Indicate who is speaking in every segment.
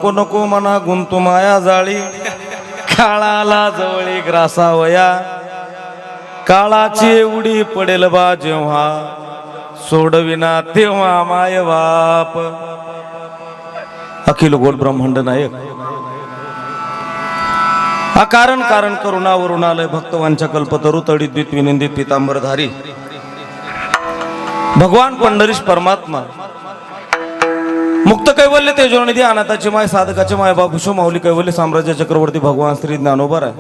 Speaker 1: नको नको मना गुंतू माया जाळी काळाला जवळी ग्रासावया काळाची एवढी पडेल बा जेव्हा सोडविना तेव्हा माय बाप. अखिल गोल ब्रह्मांड नायक अकारण कारण करुणा वरुणालय भक्तवांच्या कल्पतरु तडित द्वित विनिंदित पितांबरधारी भगवान पंढरीश परमात्मा मुक्त कैवल्य तेजोनिधी अनाथाची माय साधकाचे माय बाबुशो माऊली कैवल्य साम्राज्य चक्रवर्ती भगवान श्री ज्ञानोबा राय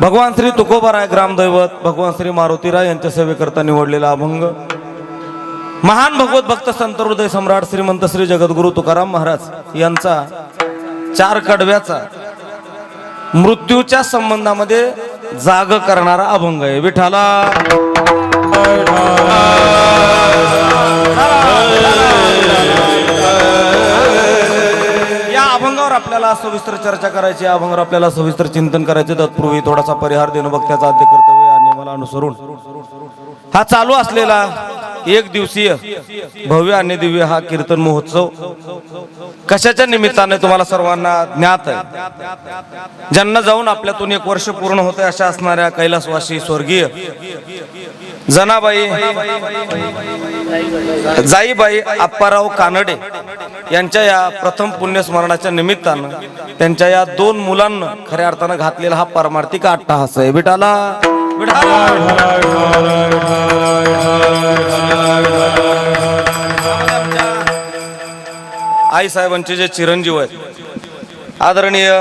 Speaker 1: भगवान श्री तुकोबा राय ग्रामदैवत भगवान श्री मारुतीराय यांच्या सेवेकरता निवडलेला अभंग महान भगवत भक्त संत हृदय सम्राट श्रीमंत श्री जगद्गुरु तुकाराम महाराज यांचा 4 कडव्याचा मृत्यूच्या संबंधामध्ये जाग करणारा अभंग आहे. विठाला या अभंगावर आपल्याला सविस्तर चर्चा करायची, अभंगावर आपल्याला सविस्तर चिंतन करायचे. तत्पूर्वी थोडासा परिहार देणं भक्त्याचा आद्य कर्तव्य या नियमाला अनुसरून हा चालू असलेला 1 दिवसीय भव्य आणि दिव्य हा कीर्तन महोत्सव कशाच्या निमित्ताने तुम्हाला सर्वांना ज्ञात आहे. ज्यांना जाऊन आपल्यातून 1 वर्ष पूर्ण होते अशा असणाऱ्या कैलासवासी स्वर्गीय जनाबाई जाईबाई आप्पाराव कानडे यांच्या या प्रथम पुण्यस्मरणाच्या निमित्तानं त्यांच्या या 2 मुलांना खऱ्या अर्थानं घातलेला हा परमार्थिक अट्टहास आहे. विठाला आई साहेबांचे जे चिरंजीव आहेत आदरणीय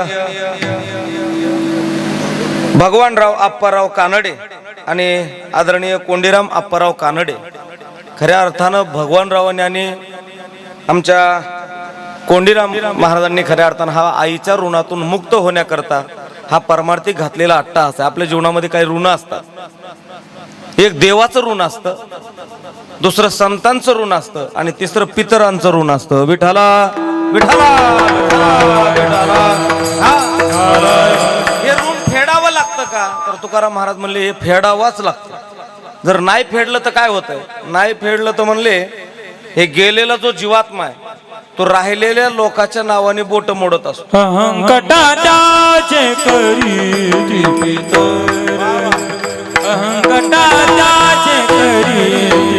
Speaker 1: भगवानराव आप्पाराव कानडे आणि आदरणीय कोंडीराम आप्पाराव कानडे खऱ्या अर्थानं भगवानरावांनी आणि आमच्या कोंडीराम महाराजांनी खऱ्या अर्थानं हा आईच्या ऋणातून मुक्त होण्याकरता हा परमार्थिक घातलेला अट्टहास आहे. आपल्या जीवनामध्ये काही ऋण असतात. एक देवाचं ऋण असतं, दुसरं संतांचं ऋण असतं आणि तिसरं पितरांचं ऋण असतं. विठाला विठाला हे ऋण फेडावं लागतं का तर तुकाराम महाराज म्हणले हे फेडावंच लागतं. जर नाही फेडलं तर काय होतंय, नाही फेडलं तर म्हणले हे गेलेला जो जीवात्मा आहे तो राहिलेल्या लोकांच्या नावाने बोट मोडत असतो.
Speaker 2: अहंकटाचे करी अहंकटाचे करी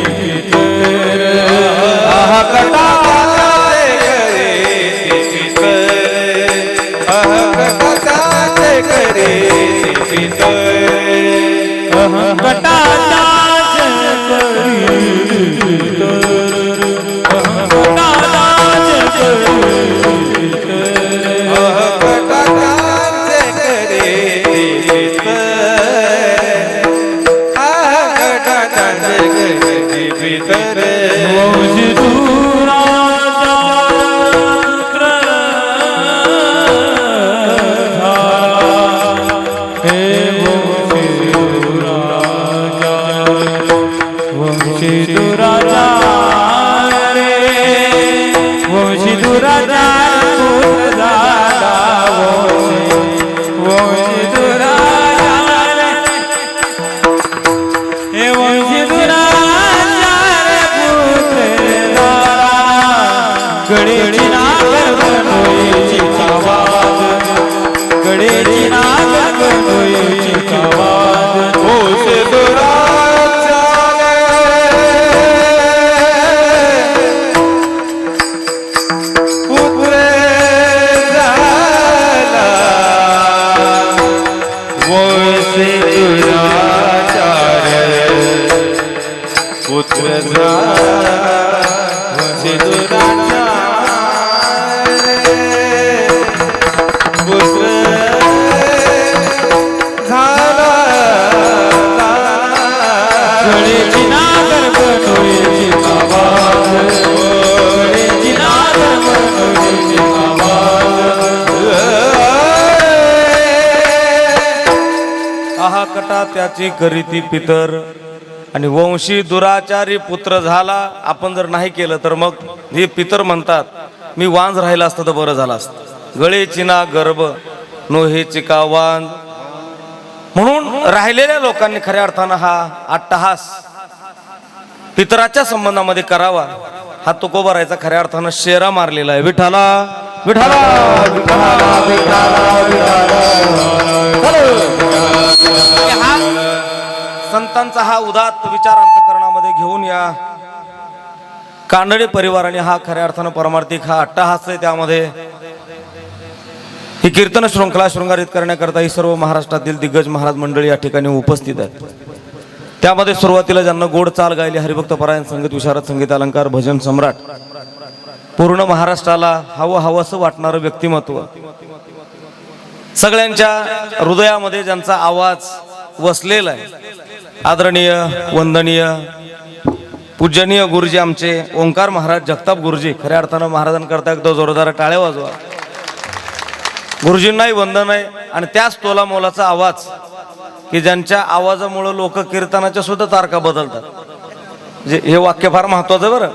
Speaker 1: त्याची करीती पितर आणि वंशी दुराचारी पुत्र झाला. आपण जर नाही केलं तर मग हे पितर म्हणतात मी वांज राहिला असतं तर बरं झालं असतं. गळेची ना गर्भ नोहेची का वांज म्हणून राहिलेल्या लोकांनी खऱ्या अर्थानं हा अट्टहास पितराच्या संबंधामध्ये करावा. हा तुकोबारायचा खऱ्या अर्थानं शेरा मारलेला आहे. विठाला विठाला विठाला हा संतांचा हा उदात्त विचार अंतःकरणामध्ये घेऊन या कानडे परिवाराने हा खऱ्या अर्थानं परमार्थिक हा अट्टहास आहे, त्यामध्ये ही कीर्तन शृंखला शृंगारित करण्याकरता ही सर्व महाराष्ट्रातील दिग्गज महाराज मंडळी या ठिकाणी उपस्थित आहेत. त्यामध्ये सुरुवातीला ज्यांना गोड चाल गायली, हरिभक्त परायण, संगीत विशारद, संगीत अलंकार, भजन सम्राट, पूर्ण महाराष्ट्राला हवं हवंसं वाटणारं व्यक्तिमत्व, सगळ्यांच्या हृदयामध्ये ज्यांचा आवाज वसलेला आहे, आदरणीय वंदनीय पूजनीय गुरुजी आमचे ओंकार महाराज जगताप गुरुजी. खऱ्या अर्थानं महाराजांकरता एकदा जोरदार टाळ्या वाजवा. गुरुजींनाही वंदन आहे. आणि त्याच तोला मोलाचा आवाज की ज्यांच्या आवाजामुळं लोक कीर्तनाच्या सुद्धा तारखा बदलतात. म्हणजे हे वाक्य फार महत्वाचं बरं.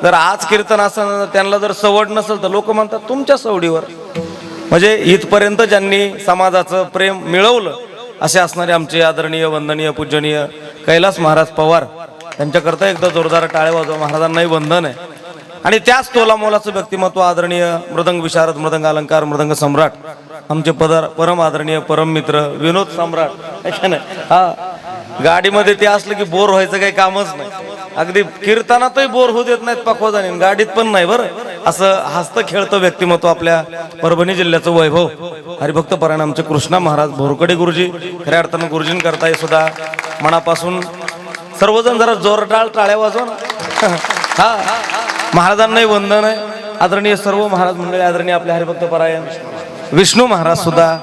Speaker 1: जर आज कीर्तन असं त्यांना जर सवड नसेल तर लोक म्हणतात तुमच्या सवडीवर. म्हणजे इथपर्यंत ज्यांनी समाजाचं प्रेम मिळवलं असे असणारे आमचे आदरणीय वंदनीय पूजनीय कैलास महाराज पवार, त्यांच्याकरता एकदा जोरदार टाळ्या वाजवा. महाराजांनाही वंदन आहे. आणि त्याच तोला मोलाचं व्यक्तिमत्व आदरणीय मृदंग विशारद, मृदंग अलंकार, मृदंग सम्राट आमचे परम आदरणीय परम मित्र विनोद सम्राट. हा गाडीमध्ये ते असलं की बोर व्हायचं काही कामच नाही. अगदी कीर्तनातही बोर होऊ देत नाहीत पक्वाजाने, गाडीत पण नाही बरं. असं हसतं खेळतं व्यक्तिमत्व आपल्या परभणी जिल्ह्याचं वैभव हरिभक्त परायण आमचे कृष्णा महाराज भोरकडे गुरुजी. खऱ्या अर्थानं गुरुजींकरताही सुद्धा मनापासून सर्वजण जरा जोरदार टाळ्या वाजवा ना. हा महाराजांनाही वंदन आहे. आदरणीय सर्व महाराज मंडळी, आदरणीय आपले हरिभक्त परायण विष्णू महाराज सुद्धा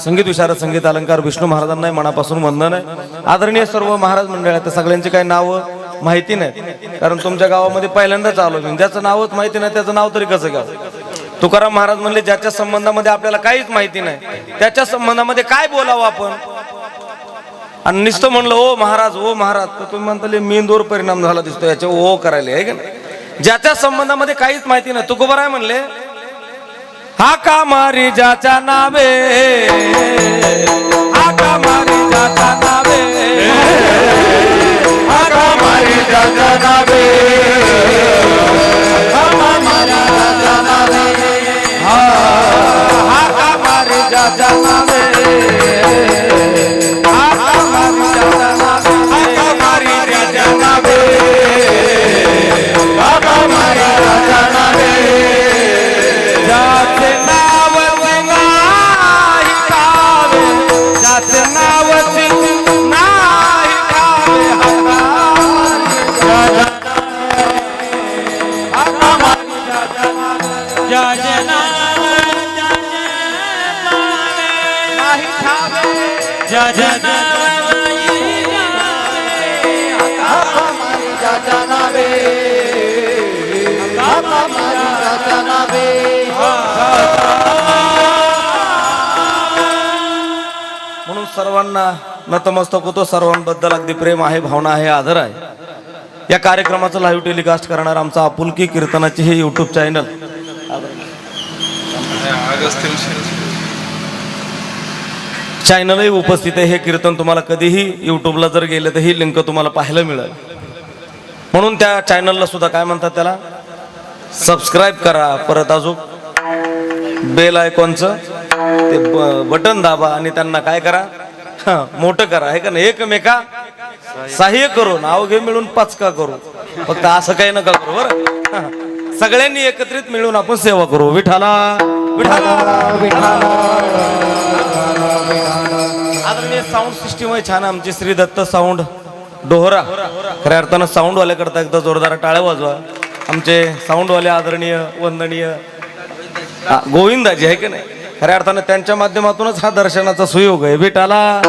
Speaker 1: संगीत विशारद, संगीत अलंकार, विष्णू महाराजांनाही मनापासून वंदन आहे. आदरणीय सर्व महाराज मंडळी आहेत, सगळ्यांची काही नावं माहिती नाहीत, कारण तुमच्या गावामध्ये पहिल्यांदाच आलो मी. ज्याचं नावच माहिती नाही त्याचं नाव तरी कसं घ्यावं. तुकाराम महाराज म्हणले ज्याच्या संबंधामध्ये आपल्याला काहीच माहिती नाही त्याच्या संबंधामध्ये काय बोलावं आपण. आणि नुसतं म्हणलं ओ महाराज तर तुम्ही म्हणता मेंदूवर परिणाम झाला दिसतो याच्या ओ करायला आहे का नाही. ज्याच्या संबंधामध्ये काहीच माहिती नाही तुकोबा आहे म्हणले हा का मारी ज्याच्या नावे, हा का मारी ज्याच्या नावे, हा का मारी ज्याच्या नावे, हा का मारी ज्याच्या नावे, हा का मारी ज्याच्या नावे, हा का मारी ज्याच्या नावे, हा का मारी ज्याच्या नावे, हा का मारी ज्याच्या नावे. ज्याचे नाव नाही ठावे, ज्याचे नाव नाही ठावे, म्हणून सर्वांना नतमस्तक होतो. सर्वांबद्दल अगदी प्रेम आहे, भावना आहे, आदर आहे. या कार्यक्रमाचं लाईव्ह टेलिकास्ट करणार आमचा आपुलकी कीर्तनाचे हे युट्यूब चॅनल चॅनलही उपस्थित आहे. हे कीर्तन तुम्हाला कधीही युट्यूबला जर गेलं तर ही लिंक तुम्हाला पाहायला मिळेल. म्हणून त्या चॅनलला सुद्धा काय म्हणतात त्याला सबस्क्राईब करा. परत अजून बेल आयकॉनचं ते बटन दाबा आणि त्यांना काय करा मोठं करा आहे का नाही. एकमेका सहाय्य करून अवघे मिळून पचका करू. फक्त असं काही नका करू बरं. सगळ्यांनी एकत्रित मिळून आपण सेवा करू. विठाला विठाला विठाला. आदरणीय साऊंड सिस्टीम आहे छान आमची श्री दत्त साऊंड डोहरा. खऱ्या अर्थानं साऊंड वाले करता एकदा जोरदार टाळ्या वाजवा. आमचे साऊंडवाले आदरणीय वंदनीय गोविंदाजी आहे की नाही. खऱ्या अर्थानं त्यांच्या माध्यमातूनच हा दर्शनाचा सुयोग आहे. विठाला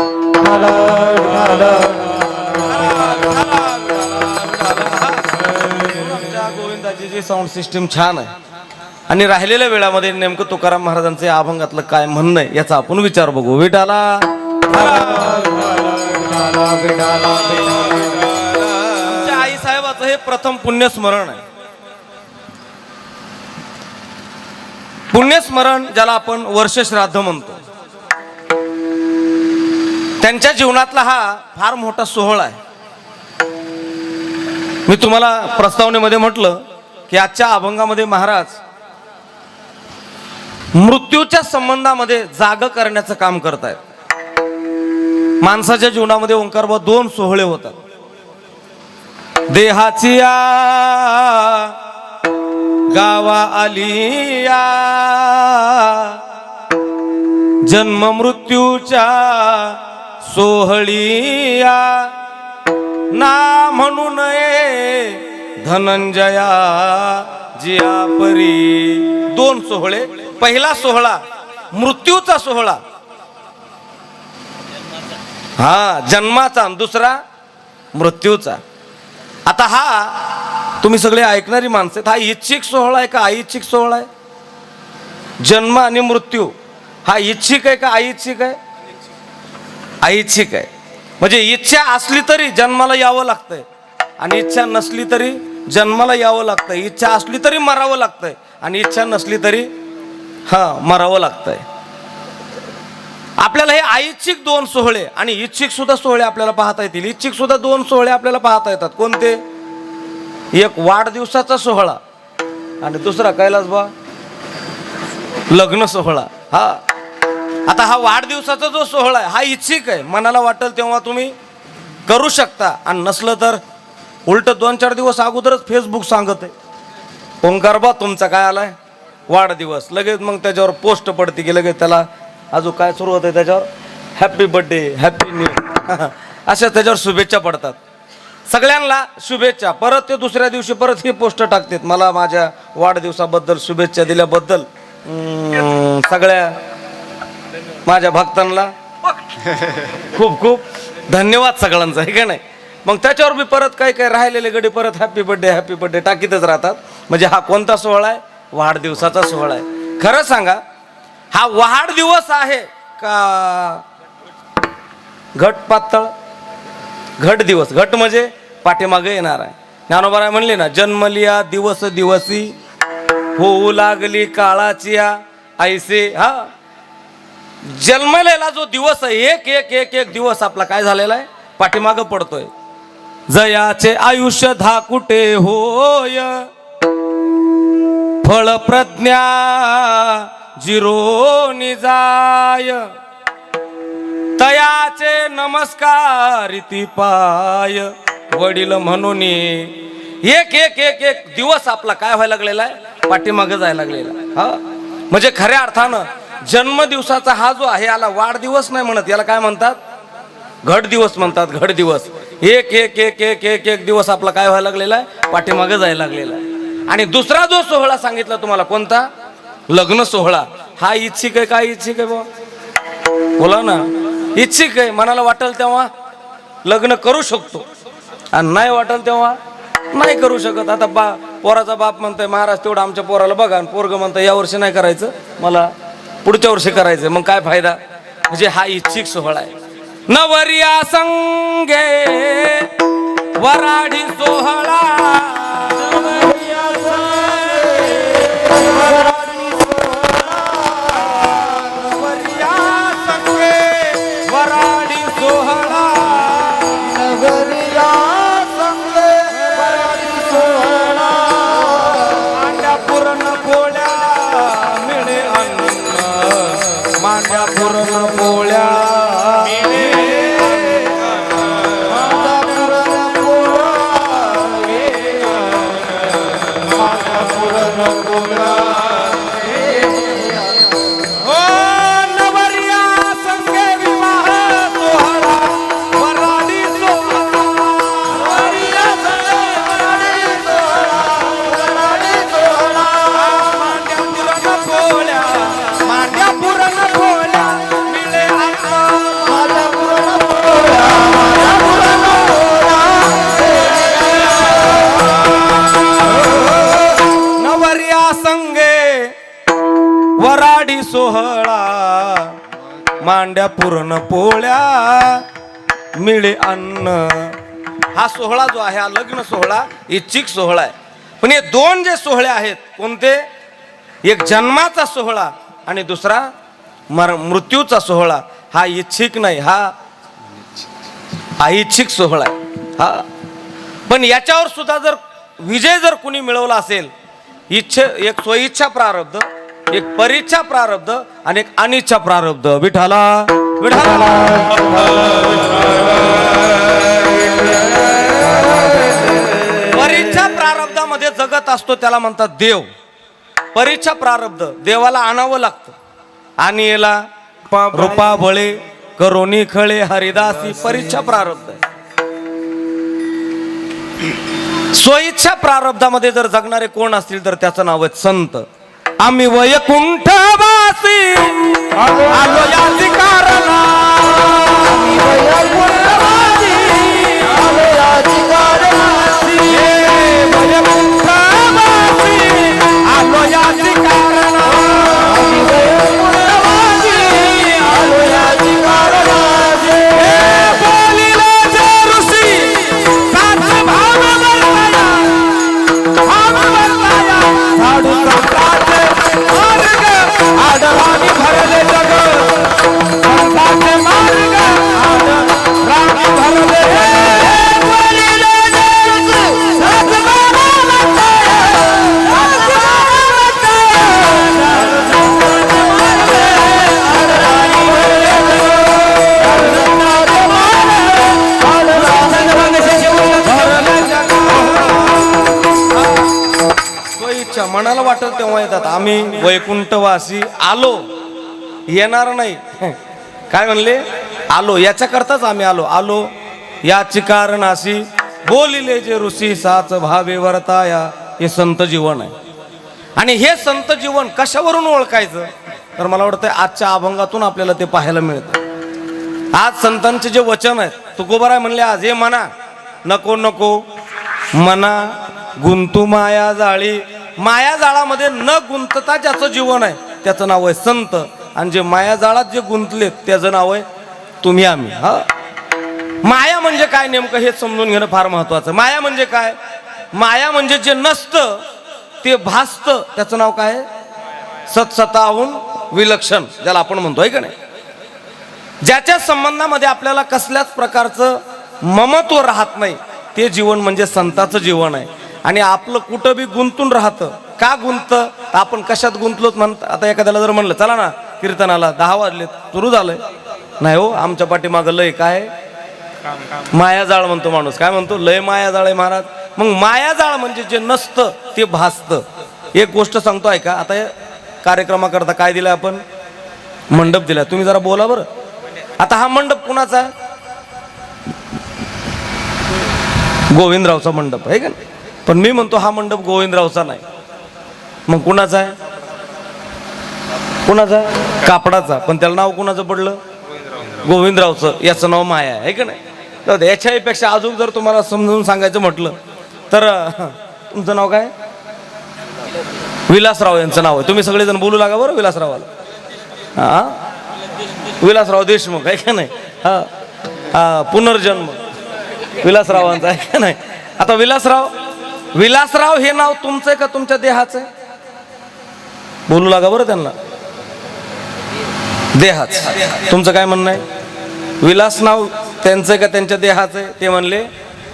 Speaker 1: गोविंदाजीची साऊंड सिस्टीम छान आहे. आणि राहिलेल्या वेळामध्ये नेमकं तुकाराम महाराजांचे अभंगातलं काय म्हणणं आहे याचा आपण विचार बघू. विठाला आमच्या आई साहेबाचं हे प्रथम पुण्यस्मरण आहे. पुण्यस्मरण ज्याला आपण वर्ष श्राद्ध म्हणतो. त्यांच्या जीवनातला हा फार मोठा सोहळा आहे. मी तुम्हाला प्रस्तावनेमध्ये म्हटलं की आजच्या अभंगामध्ये महाराज मृत्यूच्या संबंधामध्ये जाग करण्याचं काम करतायत. माणसाच्या जीवनामध्ये ओंकारबा दोन सोहळे होतात. देहाची या गावा आलिया, जन्म मृत्यूच्या सोहळीया, ना म्हणू नये धनंजया जिया परी. दोन सोहळे. पहिला सोहळा मृत्यूचा सोहळा, हा जन्माचा. दुसरा मृत्यूचा. आता हा तुम्ही सगळे ऐकणारी माणसं, हा इच्छिक सोहळा आहे का ऐच्छिक सोहळा आहे? जन्म आणि मृत्यू हा इच्छिक आहे का ऐच्छिक आहे? ऐच्छिक आहे. म्हणजे इच्छा असली तरी जन्माला यावं लागतंय आणि इच्छा नसली तरी जन्माला यावं लागतंय. इच्छा असली तरी मरावं लागतंय आणि इच्छा नसली तरी मरावं लागतंय. आपल्याला हे ऐच्छिक दोन सोहळे आणि इच्छिक सुद्धा सोहळे आपल्याला पाहता येतील. इच्छिक सुद्धा दोन सोहळे आपल्याला पाहता येतात. कोणते? एक वाढदिवसाचा सोहळा आणि दुसरा कैलास बा लग्न सोहळा. हा आता हा वाढदिवसाचा जो सोहळा आहे हा इच्छिक आहे. मनाला वाटेल तेव्हा तुम्ही करू शकता आणि नसलं तर उलट 2-4 दिवस अगोदरच फेसबुक सांगत आहे ओंकार बा तुमचा काय आलाय वाढदिवस. लगेच मग त्याच्यावर पोस्ट पडते की लगेच त्याला अजून काय सुरू होतं त्याच्यावर हॅपी बर्थडे हॅपी न्यू अशा त्याच्यावर शुभेच्छा पडतात. सगळ्यांना शुभेच्छा. परत ते दुसऱ्या दिवशी परत ही पोस्ट टाकतात मला माझ्या वाढदिवसाबद्दल शुभेच्छा दिल्याबद्दल सगळ्या माझ्या भक्तांना खूप खूप धन्यवाद सगळ्यांचा, आहे का नाही. मग त्याच्यावर बी परत काय काय राहिलेले गडी परत हॅपी बर्थडे टाकीतच राहतात. म्हणजे हा कोणता सोहळा आहे? वाढदिवसाचा सोहळा आहे. खरं सांगा हा वाढदिवस आहे का घट पातळ? घट दिवस. घट म्हणजे पाठीमागे येणार आहे. ज्ञानोबा म्हणले ना, जन्मलिया दिवस दिवसी होऊ लागली काळाची ऐसे. हा जन्मलेला जो दिवस आहे एक एक एक एक दिवस आपला काय झालेला आहे पाठीमागं पडतोय. जयाचे आयुष्य धाकुटे होय, फळ प्रज्ञा जिरो निजाय, तयाचे नमस्कार इति पाय. वडील म्हणून एक एक एक एक दिवस आपला काय व्हायला लागलेला आहे पाठीमागं जायला लागलेला. हा म्हणजे खऱ्या अर्थानं जन्मदिवसाचा हा जो आहे याला वाढदिवस नाही म्हणत, याला काय म्हणतात? घट दिवस म्हणतात. घट दिवस. एक एक एक एक एक एक दिवस आपला काय व्हायला लागलेला आहे पाठीमागं जायला लागलेला आहे. आणि दुसरा जो सोहळा सांगितला तुम्हाला कोणता? लग्न सोहळा. हा इच्छिक आहे काय इच्छिक आहे बा? बोला ना. इच्छिक आहे. मनाला वाटेल तेव्हा लग्न करू शकतो आणि नाही वाटेल तेव्हा नाही करू शकत. आता पोराचा बाप म्हणतोय महाराज तेवढं आमच्या पोराला बघा, आणि पोरग म्हणतोय या वर्षी नाही करायचं मला पुढच्या वर्षी करायचं. मग काय फायदा? म्हणजे हा इच्छिक सोहळा आहे. नवरिया संगे वराडी सोहळा, वराडी सोहळा, मांड्या पूर्ण पोळ्या मिळे अन्न. हा सोहळा जो आहे हा लग्न सोहळा इच्छिक सोहळा आहे. पण हे दोन जे सोहळे आहेत कोणते? एक जन्माचा सोहळा आणि दुसरा मृत्यूचा सोहळा. हा इच्छिक नाही, हा ऐच्छिक सोहळा आहे. हा पण याच्यावर सुद्धा जर विजय जर कुणी मिळवला असेल, एक स्वइच्छा प्रारब्ध एक परीक्षा प्रारब्ध आणि एक अनिच्छा प्रारब्ध. विठाला विठाला. परीक्षा प्रारब्धामध्ये जगत असतो त्याला म्हणतात देव. परीक्षा प्रारब्ध देवाला आणावं लागतं आणि याला रूपा बळे करोनी खळे हरिदासी परीक्षा प्रारब्ध आहे. स्वइच्छा प्रारब्धामध्ये जर जगणारे कोण असतील तर त्याचं नाव आहे संत. आम्ही वैकुंठवासी आलो याची कारला. मनाला वाटत तेव्हा येतात. आम्ही वैकुंठवासी आलो, येणार नाही. काय म्हणले? आलो, याच्याकरताच आम्ही आलो. आलो याची कारणाशी बोलिले जे ऋषी साच भावे वर्ताया. हे संत जीवन आहे. आणि हे संत जीवन कशावरून ओळखायचं तर मला वाटतं आजच्या अभंगातून आपल्याला ते पाहायला मिळतं. आज संतांचे जे वचन आहेत, तुकोबाराय म्हणले आज हे म्हणा नको नको मना गुंतू माया जाळी. माया जाळामध्ये न गुंतता ज्याचं जीवन आहे त्याचं नाव आहे संत. आणि जे माया जाळात जे गुंतलेत त्याचं नाव आहे तुम्ही आम्ही. हा, माया म्हणजे काय नेमकं हे समजून घेणं फार महत्वाचं. माया म्हणजे काय? माया म्हणजे जे नसतं ते भासतं त्याचं नाव काय? सत्सताहून विलक्षण, ज्याला आपण म्हणतो आहे का नाही. ज्याच्या संबंधामध्ये आपल्याला कसल्याच प्रकारचं ममत्व राहत नाही ते जीवन म्हणजे संताचं जीवन आहे. आणि आपलं कुठं बी गुंतून राहतं. का गुंततं? आपण कशात गुंतलोत म्हणत. आता एखाद्याला जर म्हणलं चला ना कीर्तनाला 10 वाजलेत सुरू झालंय, नाही हो आमच्या पाठीमागं लय काय मायाजाळ म्हणतो माणूस. काय म्हणतो? लय मायाजाळ आहे महाराज. मग मायाजाळ म्हणजे जे नसतं ते भासतं. एक गोष्ट सांगतो ऐका. आता कार्यक्रमाकरता काय दिलं आपण? मंडप दिला. तुम्ही जरा बोला बरं. आता हा मंडप कुणाचा आहे? गोविंदरावचा मंडप आहे का नाही. पण मी म्हणतो हा मंडप गोविंदरावचा नाही. मग कुणाचा आहे? कुणाचा? कापडाचा. पण त्याला नाव कुणाचं पडलं? गोविंदरावचं. याचं नाव माया आहे का नाही. तर याच्यापेक्षा अजून जर तुम्हाला समजून सांगायचं म्हटलं तर तुमचं नाव काय? विलासराव यांचं नाव आहे. तुम्ही सगळेजण बोलू लागा बरं विलासरावाला. हा, विलासराव देशमुख आहे का नाही. हा हा, पुनर्जन्म विलासरावांचा आहे का नाही. आता विलासराव हे नाव तुमचं आहे का तुमच्या देहाचं आहे? बोलू लागा बरं त्यांना. देहाच. तुमचं काय म्हणणं आहे? विलास नाव त्यांचं आहे का त्यांच्या देहाचं आहे? ते म्हणले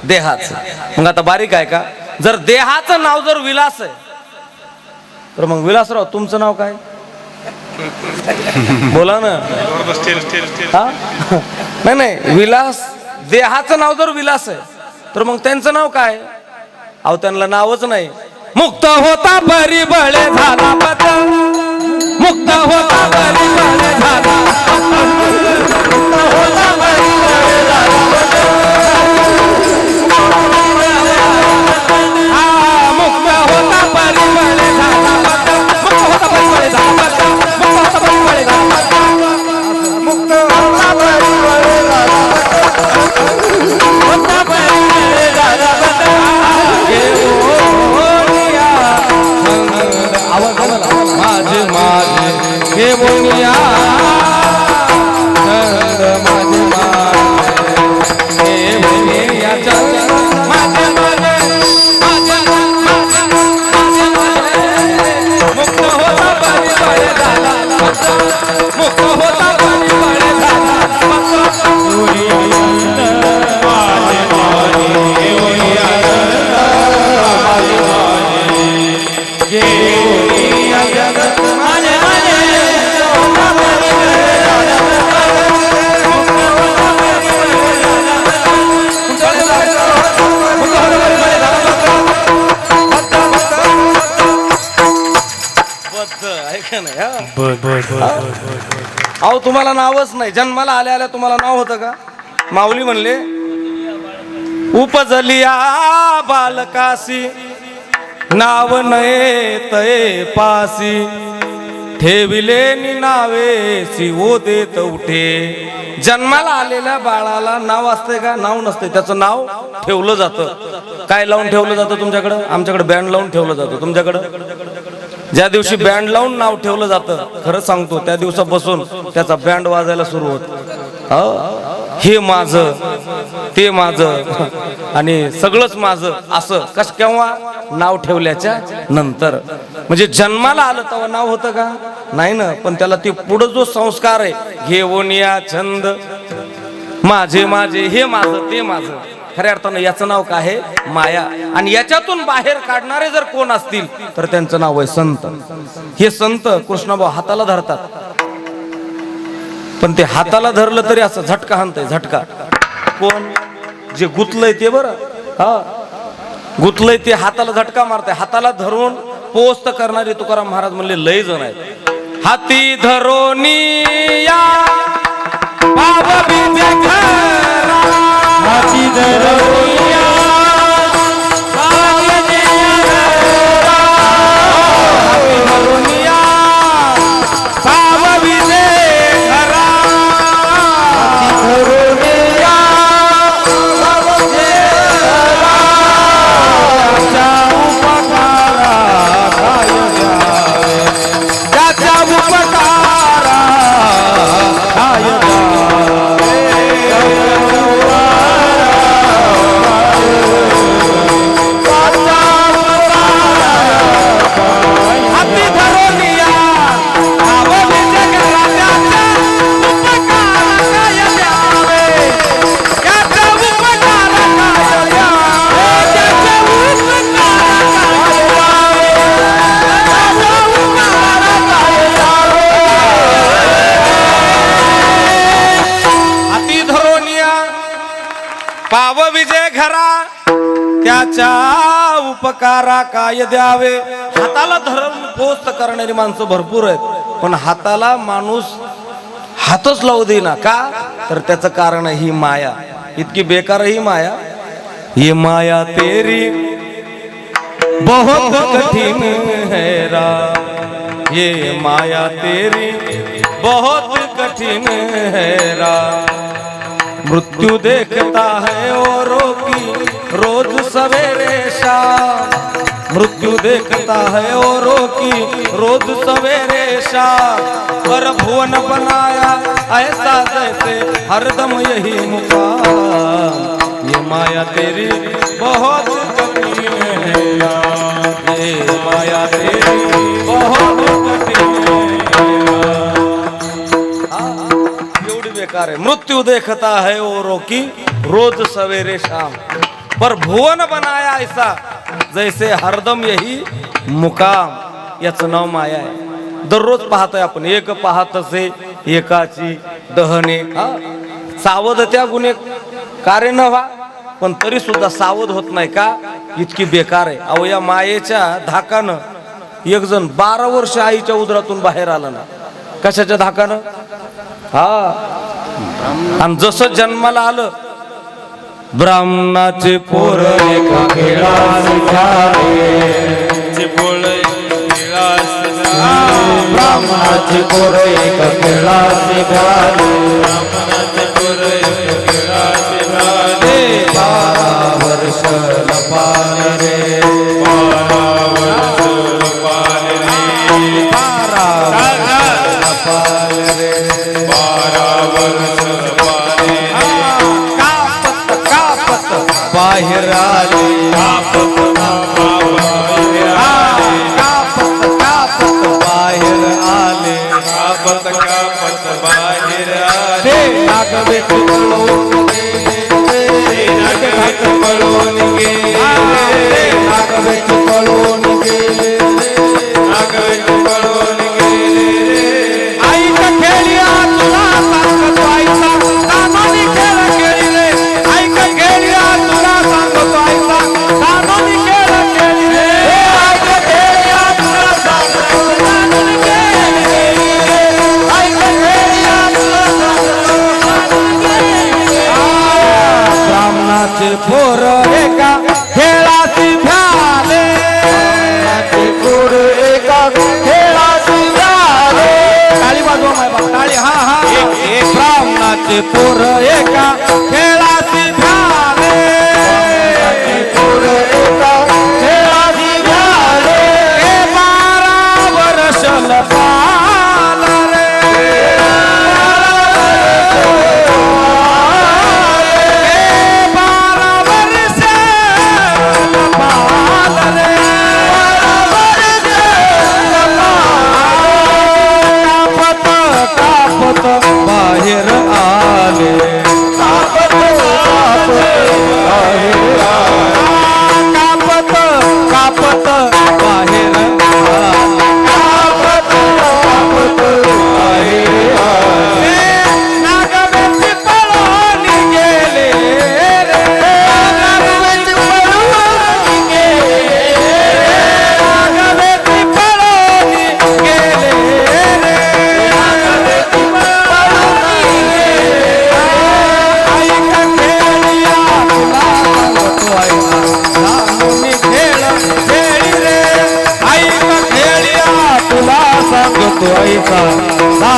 Speaker 1: देहाचं. मग आता बारीक आहे का, जर देहाचं नाव जर विलास आहे तर मग विलासराव तुमचं नाव काय? बोला ना. हा, नाही विलास देहाचं नाव जर विलास आहे तर मग त्यांचं नाव काय? अहो त्यांना नावच नाही. मुक्त होता परिबळे झाला पत. मुक्त होता परिबळे झाला.
Speaker 2: जगत माझे
Speaker 1: अहो तुम्हाला नावच नाही, जन्माला आल्या आल्या तुम्हाला नाव होतं का? माऊली म्हणले उपजलिया बालकासी नाव नये तये पासी ठेविले नावेसी ओ देत उठे. जन्माला आलेल्या बाळाला नाव असते का? नाव नसते, त्याचं नाव ठेवलं जातं. काय लावून ठेवलं जातं तुमच्याकडं? आमच्याकडे बँड लावून ठेवलं जातं. तुमच्याकडं ज्या दिवशी बँड लावून नाव ठेवलं जातं, खरं सांगतो त्या दिवसापासून त्याचा बँड वाजायला सुरू होत. हे माझं, ते माझं आणि सगळंच माझं, असं कस केव्हा? नाव ठेवल्याच्या नंतर. म्हणजे जन्माला आलं तेव्हा नाव होतं का? नाही ना. पण त्याला ते पुढं जो संस्कार आहे, घेऊन या छंद माझे माझे, हे माझं ते माझं, खऱ्या अर्थानं याचं नाव काय आहे? माया. आणि याच्यातून बाहेर काढणारे जर कोण असतील तर त्यांचं नाव आहे संत. हे संत कृष्णभाऊ हाताला धरतात, पण ते हाताला धरलं तरी असं झटका हाणतंय, झटका. कोण? जे गुतलंय ते. बरं, हा, गुतलंय ते हाताला झटका मारतंय. हाताला धरून पोस्त करणारे तुकाराम महाराज म्हणले लय जण आहेत. हाती धरोनी या पावबीजे घरा,
Speaker 2: हाती धरोनी या
Speaker 1: पावबीजे घरा, हाती धरोनी या पावबीजे घरा, हाती धरोनी या पावबीजे घरा, त्याच्या उपकारा काय द्यावे, त्याच्या उपकारा काय द्यावे. हाती धरोनी या पावबीजे घरा, त्याच्या उपकारा काय द्यावे, त्याच्या उपकारा काय द्यावे, त्याच्या उपकारा काय द्यावे, त्याच्या उपकारा काय द्यावे. हाती धरोनी या पावबीजे घरा, त्याच्या उपकारा काय द्यावे. हाताला धरून पोस्ट करणारी माणसं भरपूर आहेत, पण हाताला माणूस हातच लावू देईना का? तर त्याचं कारण आहे ही माया. इतकी बेकार ही माया. ये माया तेरी बहुत कठिन है रा, ये माया तेरी बहुत कठिन है रा. मृत्यु देखता है औरों की रोज सवेरे शाम, मृत्यु देखता है औरों की रोज सवेरे शाम. पर भुवन बनाया ऐसा जैसे हरदम यही मुकाम. ये माया तेरी बहुत कठिन है, ये माया तेरी बहुत कठिन है. एवढी बेकार आहे. मृत्यू देखता है औरों की रोज सवेरे शाम, पर भुवन बनाया ऐसा जैसे हरदम यही मुकाम. याचं नाव माया आहे. दररोज पाहतोय आपण, एक पाहतसे एकाची दहने. सावध त्या गुन्हे कार्य न व्हा, पण तरी सुद्धा सावध होत नाही का? इतकी बेकार आहे. अहो या मायेच्या धाकानं एक जण 12 वर्ष आईच्या उदरातून बाहेर आला ना. कशाच्या धाकानं? हा, आणि जसं जन्माला आलं, ब्राह्मणाचे पोर एका खेळास
Speaker 2: ब्राह्मणाचे पोर एका खेळाचे झाले,
Speaker 1: 12 वर्ष लपाले रे, 12 वर्ष लपाले रे, 12 वर्ष लपाले रे. कापत बाहेर आले, कापत बाहेर आले, कापत बाहेर आले. नागवे पळून गेले, नागवे पळून गेले, नागवे पळून गेले, नागवे पळून गेले. आईचा खेळिया तुला सांगतो, आईचा कानोनी खेळ खेळी रे, आईचा खेळिया तुला सांगतो, आईचा कानोनी खेळ खेळी रे, आईचा खेळिया तुला सांगतो, कानोनी खेळ खेळी रे.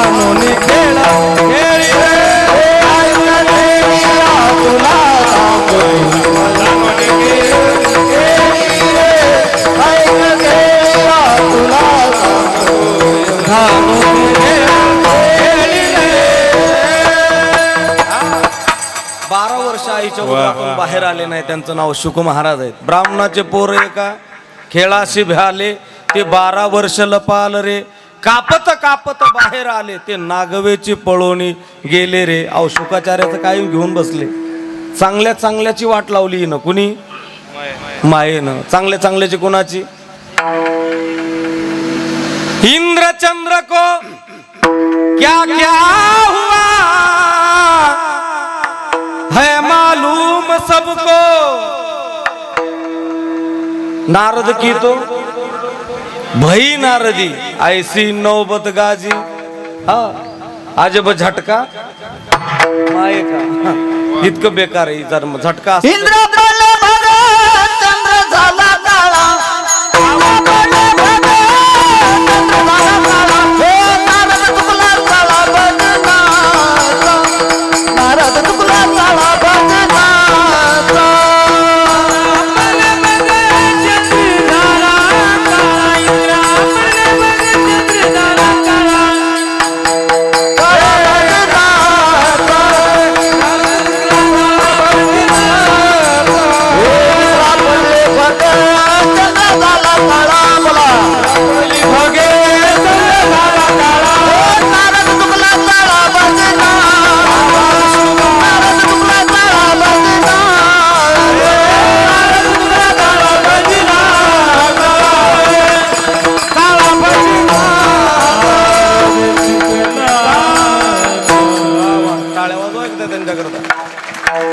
Speaker 1: जाणून खेळा खेळी रे
Speaker 2: तुला सांगतो जाणून तुला
Speaker 1: खेळी रे. 12 वर्ष आईच्या उदरातून बाहेर आले नाही. त्यांचं नाव शुक महाराज आहेत. ब्राह्मणाचे पोर एका खेळाशी भ्याले ते 12 वर्ष लपाल रे. कापत कापत बाहेर आले ते नागवेची पळोनी गेले रे. अहो शुकाचार्याचं काय घेऊन बसले. चांगल्या चांगल्याची वाट लावली न कुणी मायेनं. चांगल्या चांगल्याची कोणाची. इंद्रचंद्र को क्या क्या हुआ है मालूम सबको. नारद की तो भई नारदी ऐसी नौबत गाजी. हा अजब झटका माये का. इतकं बेकार आहे जर झटका असता.
Speaker 2: इंद्र पडले भगे चंद्र झाला काळा. नारद तुकला झाला भजनाचा. नारद तुकला झाला भजनाचा.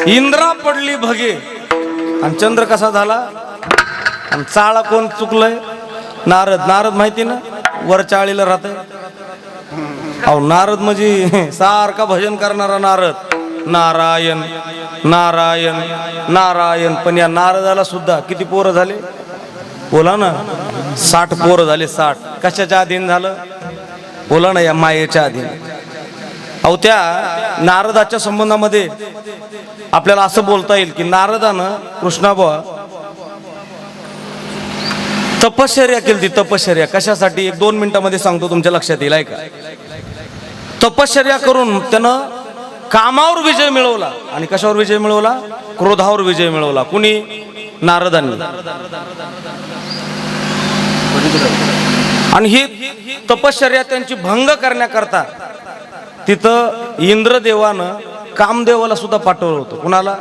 Speaker 1: इंद्रा पडली भगे आणि चंद्र कसा झाला. आणि चाळा कोण चुकलंय. नारद. नारद माहिती ना वर चाळीला राहतंय. अहो नारद म्हणजे सारखा भजन करणारा नारद. नारायण नारायण नारायण. पण या नारदाला सुद्धा किती पोरं झाले बोला ना. 60 पोरं झाले. 60 कशाच्या अधीन झालं बोला ना. या मायेच्या अधीन. अहो त्या नारदाच्या संबंधामध्ये आपल्याला असं बोलता येईल की नारदानं कृष्णाबुवा तपश्चर्या केली. ती तपश्चर्या कशासाठी 1-2 मिनिटांमध्ये सांगतो तुमच्या लक्षात येईल ऐका. तपश्चर्या करून त्यानं कामावर विजय मिळवला. आणि कशावर विजय मिळवला. क्रोधावर विजय मिळवला. कुणी नारदांनी. आणि ही तपश्चर्या त्यांची भंग करण्याकरता तिथं इंद्रदेवानं कामदेवाला सुद्धा पाठवलं होतं. कुणाला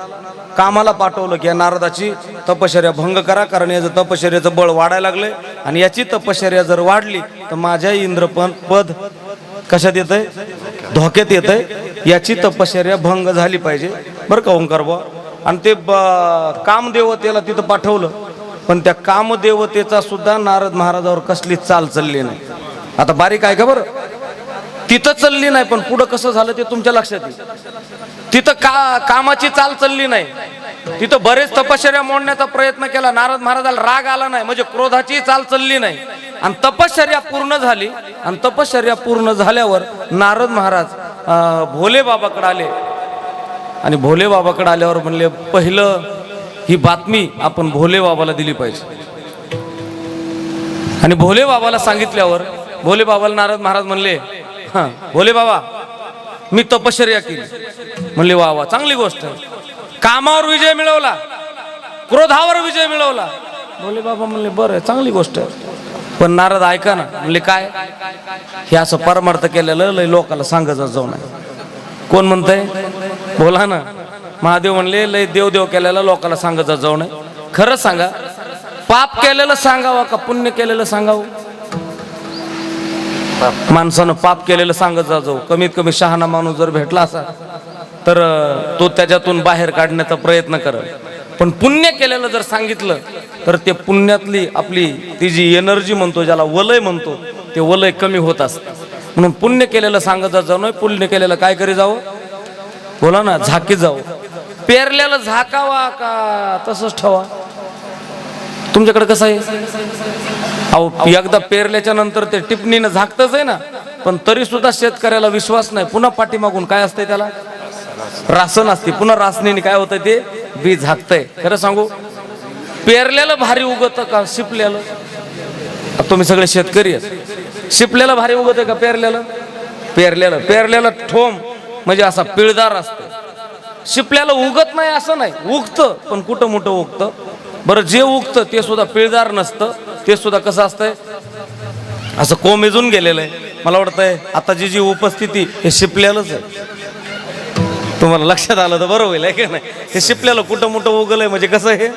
Speaker 1: कामाला पाठवलं की या नारदाची तपश्चर्या भंग करा. कारण याचं तपश्चर्याचं बळ वाढायला लागलंय. आणि याची तपश्चर्या जर वाढली तर माझ्या इंद्रपण पद कशात येतंय धोक्यात येतंय. याची तपश्चर्या भंग झाली पाहिजे बरं का ओंकार बुवा. आणि ते कामदेवतेला तिथं पाठवलं. पण त्या कामदेवतेचा सुद्धा नारद महाराजावर कसली चाल चालली नाही. आता बारीक आहे का बरं. तिथं चालली नाही पण पुढं कसं झालं ते तुमच्या लक्षात येईल. तिथं कामाची चाल चालली नाही. तिथं बरेच तपश्चर्या मोडण्याचा प्रयत्न केला. नारद महाराजाला राग आला नाही म्हणजे क्रोधाची चाल चालली नाही. आणि तपश्चर्या पूर्ण झाली. आणि तपश्चर्या पूर्ण झाल्यावर नारद महाराज भोले बाबाकडे आले. आणि भोले बाबाकडे आल्यावर म्हणले पहिलं ही बातमी आपण भोले बाबाला दिली पाहिजे. आणि भोले बाबाला सांगितल्यावर भोले बाबाला नारद महाराज म्हणले हा भोले बाबा मी तपश्चर्या केली. म्हणले वा वा चांगली गोष्ट आहे. कामावर विजय मिळवला. क्रोधावर विजय मिळवला. भोले बाबा म्हणले बरं चांगली गोष्ट आहे. पण नारद ऐका ना. म्हणले काय. हे असं परमार्थ केलेलं लय लोकाला सांगत जाऊ नये. कोण म्हणतंय बोला ना. महादेव म्हणले लय देव केलेला लोकाला सांगत जाऊ नये. खरं सांगा पाप केलेलं सांगावं का पुण्य केलेलं सांगावं. माणसानं पाप केलेलं सांगत जाऊ. कमीत कमी शहाणा माणूस जर भेटला असा तर तो त्याच्यातून बाहेर काढण्याचा प्रयत्न करेल. पण पुण्य केलेलं जर सांगितलं तर ते पुण्यातली आपली ती जी एनर्जी म्हणतो ज्याला वलय म्हणतो ते वलय कमी होत असतं. म्हणून पुण्य केलेलं सांगत जाऊ नये. पुण्य केलेलं काय करी जावं बोला ना झाकी जावं. पेरलेलं झाकावा का तसंच ठेवा. तुमच्याकडे कसं आहे. अहो एकदा पेरल्याच्या नंतर ते टिपणीनं झाकतच आहे ना. पण तरी सुद्धा शेतकऱ्याला विश्वास नाही. पुन्हा पाठीमागून काय असतंय त्याला, रासन असते. पुन्हा रासनीने काय होतंय, ते बी झाकतंय. खरं सांगू, पेरलेलं भारी उगत का शिपलेलं? तुम्ही सगळे शेतकरी आहेत. शिपलेलं भारी उगत आहे का पेरलेलं? पेरलेलं ठोम म्हणजे असा पिळदार असतं. शिपल्याला उगत नाही असं नाही, उगतं, पण कुठं मोठं उगतं. बरं, जे उगतं ते सुद्धा पिळदार नसतं. ते सुद्धा कसं असतंय, असं कोमेजून गेलेलं आहे. मला वाटतंय आता जी उपस्थिती हे शिपल्यालाच आहे. तुम्हाला लक्षात आलं तर बरं होईल, आहे की नाही? हे शिपल्याला कुठं मोठं उगलंय म्हणजे कसं, हे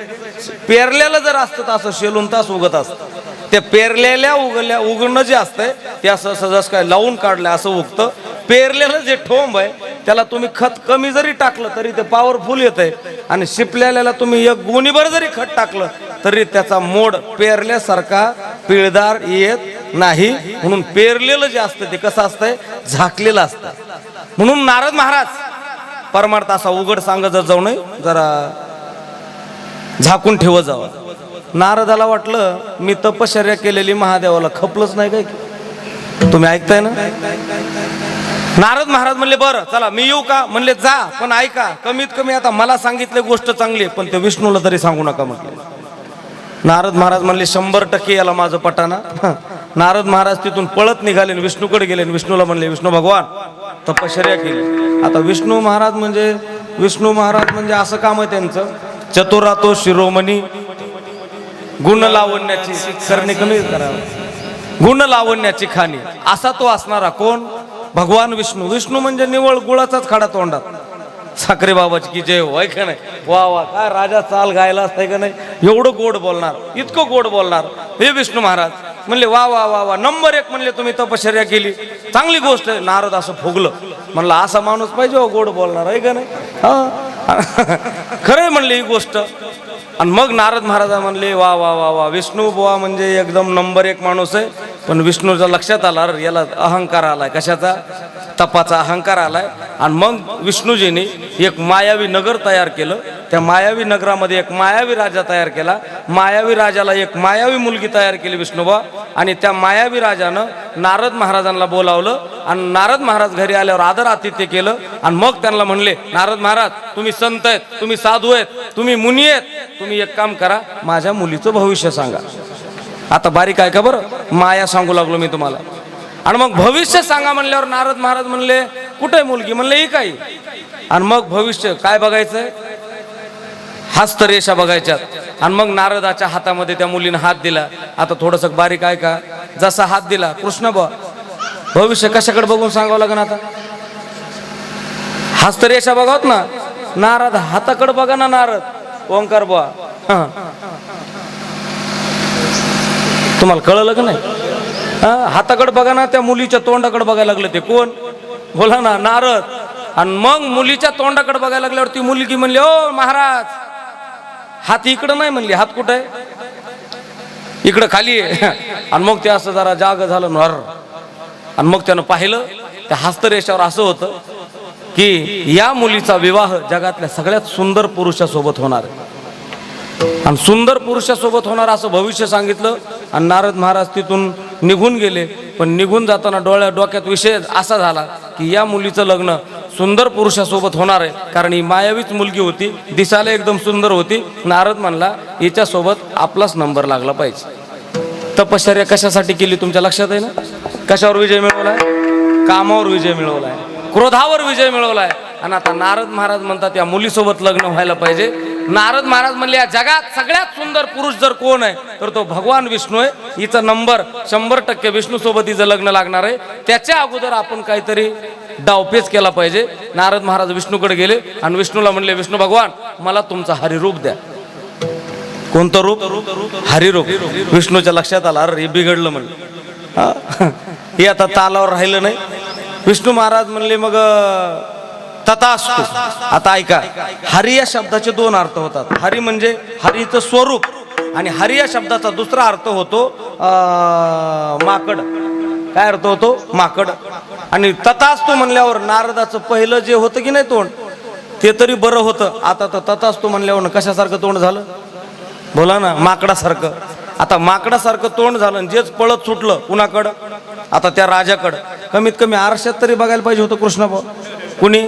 Speaker 1: पेरलेलं जर असतं तर असं शेलून तास उगत असतं. ते पेरलेल्या उगणं जे असतंय ते असं सहज काय लावून काढलं असं उगतं. पेरलेलं जे ठोंब आहे त्याला तुम्ही खत कमी जरी टाकलं तरी ते पॉवरफुल येतंय. आणि शिपलेल्याला तुम्ही एक गुणीभर जरी खत टाकलं तरी त्याचा मोड पेरल्यासारखा पिळदार येत नाही. म्हणून पेरलेलं जे असतं ते कसं असतंय, झाकलेलं असतं. म्हणून नारद महाराज परमार्थ असा उघड सांगत जाऊ नये, जरा झाकून ठेवत जावं. नारदाला वाटलं मी तपश्चर्या केलेली महादेवाला खपलंच नाही काय. तुम्ही ऐकताय ना? नारद महाराज म्हणले बरं चला मी येऊ का? म्हणले जा, पण ऐका, कमीत कमी आता मला सांगितले गोष्ट चांगली, पण ते विष्णूला तरी सांगू नका म्हटले. नारद महाराज म्हणले 100% याला माझं पटाना. नारद महाराज तिथून पळत निघाले, विष्णूकडे गेले. विष्णूला म्हणले, विष्णू भगवान तपश्चर्या केली. आता विष्णू महाराज म्हणजे असं काम आहे त्यांचं, चतुरातो शिरोमणी, गुण लावण्याची करणे कमी करावं, गुण लावण्याची खाणी, असा तो असणारा कोण? भगवान विष्णू. विष्णू म्हणजे निवळ गुळाचाच खडा तोंडात. साखरे बाबाची की जय हो, का नाही? वा वा, काय राजा चाल गायला असतंय का नाही? एवढं गोड बोलणार, इतकं गोड बोलणार हे विष्णू महाराज. म्हणले वा वा वा वा, नंबर 1 म्हणले तुम्ही तपश्चर्या केली, चांगली गोष्ट आहे. नारद असं फुगलं, म्हणलं असा माणूस पाहिजे हो गोड बोलणार, आहे का नाही? हा खरंय म्हणले ही गोष्ट. आणि मग नारद महाराज म्हणले वा वा वा वा, विष्णू बुवा म्हणजे एकदम नंबर 1 माणूस आहे. पण विष्णूच्या लक्षात आला, याला अहंकार आलाय. कशाचा? तपाचा अहंकार आलाय. आणि मग विष्णूजीने एक मायावी नगर तयार केलं. त्या मायावी नगरामध्ये एक मायावी राजा तयार केला. मायावी राजाला एक मायावी मुलगी तयार केली विष्णुबा. आणि त्या मायावी राजानं नारद महाराजांना बोलावलं आणि नारद महाराज घरी आल्यावर आदर आतिथ्य केलं. आणि मग त्यांना म्हणले, नारद महाराज तुम्ही संत आहेत, तुम्ही साधू आहेत, तुम्ही मुनी आहेत, तुम्ही एक काम करा, माझ्या मुलीचं भविष्य सांगा. आता बारीक आहे का बरं, माया सांगू लागलो मी तुम्हाला. आणि मग भविष्य सांगा म्हणल्यावर नारद महाराज म्हणले, कुठे मुलगी? म्हणले ही काही. आणि मग भविष्य काय बघायचंय? हस्तरेषा बघायच्यात. आणि मग नारदाच्या हातामध्ये त्या मुलीने हात दिला. आता थोडस बारीक आहे का, जसा हात दिला कृष्ण बा, भविष्य कशाकडे बघून सांगावं लागेल? आता हस्तरेषा बघावत ना, नारद हाताकडे बघा ना, नारद ओंकार बुवा. तुम्हाला कळलं का नाही? हाताकडे बघा ना, त्या मुलीच्या तोंडाकडे बघायला लागलं. ते कोण? बोला ना, नारद. आणि मग मुलीच्या तोंडाकडे बघायला लागल्यावर ती मुलगी म्हणली, ओ महाराज, हात इकडं नाही म्हणली, हात कुठं आहे? इकडं खाली आहे. आणि मग ते असं जरा जाग झालं नर. आणि मग त्यानं पाहिलं त्या हस्तरेषावर असं होतं की या मुलीचा विवाह जगातल्या सगळ्यात सुंदर पुरुषासोबत होणार आहे. आणि सुंदर पुरुषासोबत होणार असं भविष्य सांगितलं. आणि नारद महाराज तिथून निघून गेले. पण निघून जाताना डोक्यात विषय असा झाला की या मुलीचं लग्न सुंदर पुरुषासोबत होणार आहे, कारण ही मायावीच मुलगी होती, दिसायला एकदम सुंदर होती. नारद म्हणला हिच्यासोबत आपलाच नंबर लागला पाहिजे. तपश्चर्या कशासाठी केली तुमच्या लक्षात आहे ना? कशावर विजय मिळवलाय? कामावर विजय मिळवलाय, क्रोधावर विजय मिळवलाय. आणि आता नारद महाराज म्हणतात या मुलीसोबत लग्न व्हायला पाहिजे. नारद महाराज म्हणले या जगात सगळ्यात सुंदर पुरुष जर कोण आहे तर तो भगवान विष्णू आहे. हिचा नंबर 100% विष्णू सोबत हिचं लग्न लागणार आहे. त्याच्या अगोदर आपण काहीतरी डावपेच केला पाहिजे. नारद महाराज विष्णूकडे गेले आणि विष्णूला म्हणले, विष्णू भगवान मला तुमचं हरिरूप द्या. कोणतं रूप? हरिरूप. विष्णूच्या लक्षात आला, अरे हे बिघडलं म्हणलं, हे आता तालावर राहिलं नाही. विष्णू महाराज म्हणले मग तथास्तु. आता ऐका, हरी या शब्दाचे 2 अर्थ होतात. हरी म्हणजे हरीचं स्वरूप, आणि हरी या शब्दाचा दुसरा अर्थ होतो माकड. काय अर्थ होतो? माकड. आणि तथास्तु म्हणल्यावर नारदाचं पहिलं जे होतं की नाही तोंड, ते तरी बरं होतं. आता तर तथास्तु म्हणल्यावर कशासारखं तोंड झालं? बोला ना, माकडासारखं. आता माकडासारखं तोंड झालं, जेच पळत सुटलं कुणाकडं? आता त्या राजाकडं कमीत कमी आरशात तरी बघायला पाहिजे होतं कृष्णभाऊ. कुणी?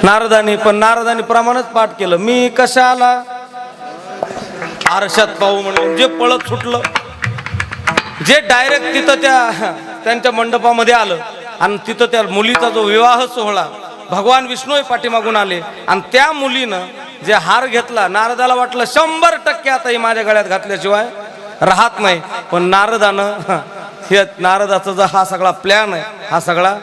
Speaker 1: नारदाने. पण नारदाने प्रमाणच पाठ केलं, मी कशाला आरशात पाहू म्हणून. जे पळत सुटलं, जे डायरेक्ट तिथं त्यांच्या मंडपामध्ये आलं आणि तिथं त्या मुलीचा जो विवाह सोहळा, भगवान विष्णू पाठीमागून आले आणि त्या मुलीनं जे हार घेतला, नारदाला वाटलं 100% आता ही माझ्या गळ्यात घातल्याशिवाय राहत नाही. पण नारदानं हे नारदाचा जो हा सगळा प्लॅन आहे, हा सगळा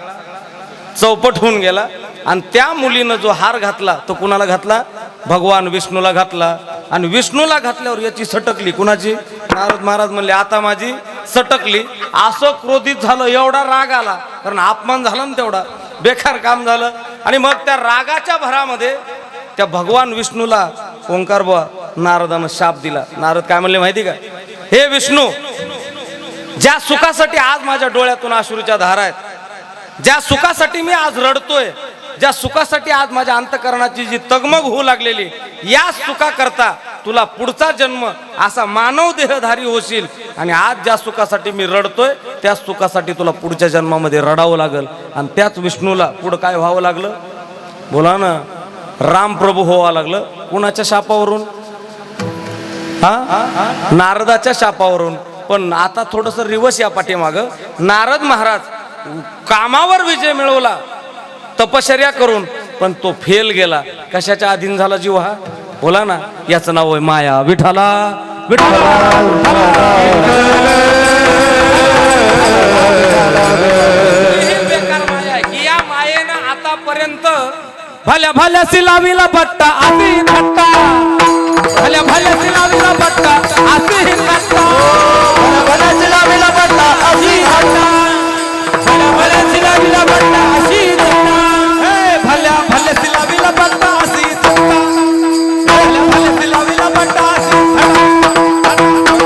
Speaker 1: चौपट होऊन गेला. आणि त्या मुलीनं जो हार घातला तो कुणाला घातला? भगवान विष्णूला घातला. आणि विष्णूला घातल्यावर याची सटकली. कुणाची? नारद महाराज म्हणले आता माझी सटकली. असं क्रोधित झालं, एवढा राग आला, कारण अपमान झाला ना, तेवढा बेकार काम झालं. आणि मग त्या रागाच्या भरामध्ये त्या भगवान विष्णूला ओंकार बुवा नारदानं शाप दिला. नारद काय म्हणले माहिती का? हे विष्णू, ज्या सुखासाठी आज माझ्या डोळ्यातून अश्रूच्या धारा आहेत, ज्या सुखासाठी मी आज रडतोय, ज्या सुखासाठी आज माझ्या अंतकरणाची जी तगमग होऊ लागलेली, या सुखाकरता तुला पुढचा जन्म असा मानव देहधारी होशील. आणि आज ज्या सुखासाठी मी रडतोय त्या सुखासाठी तुला पुढच्या जन्मामध्ये रडावं लागल. आणि त्याच विष्णूला पुढं काय व्हावं लागलं? बोला ना, रामप्रभू व्हावं लागलं. कुणाच्या शापावरून? नारदाच्या शापावरून. पण आता थोडस रिवर्स या पाठीमाग. नारद महाराज कामावर विजय मिळवला तपश्चर्या करून, पण तो फेल गेला. कशाच्या अधीन झाला जीव हा? बोला ना, याचं नाव आहे माया. विठाला विठाला. बेकार माया आहे की या मायेनं आतापर्यंत भल्या भल्या सिलावीला बट्टा आधी बट्टा, भल्या भल्या सिलावीला बट्टा आधी बट्टा, भल्या भल्या सिलावीला बट्टा आधी बट्टा, भल्या भल्या सिलावीला बट्टा अशी बट्टा, हे भल्या भल्या सिलावीला बट्टा अशी बट्टा, भल्या भल्या सिलावीला बट्टा अशी बट्टा,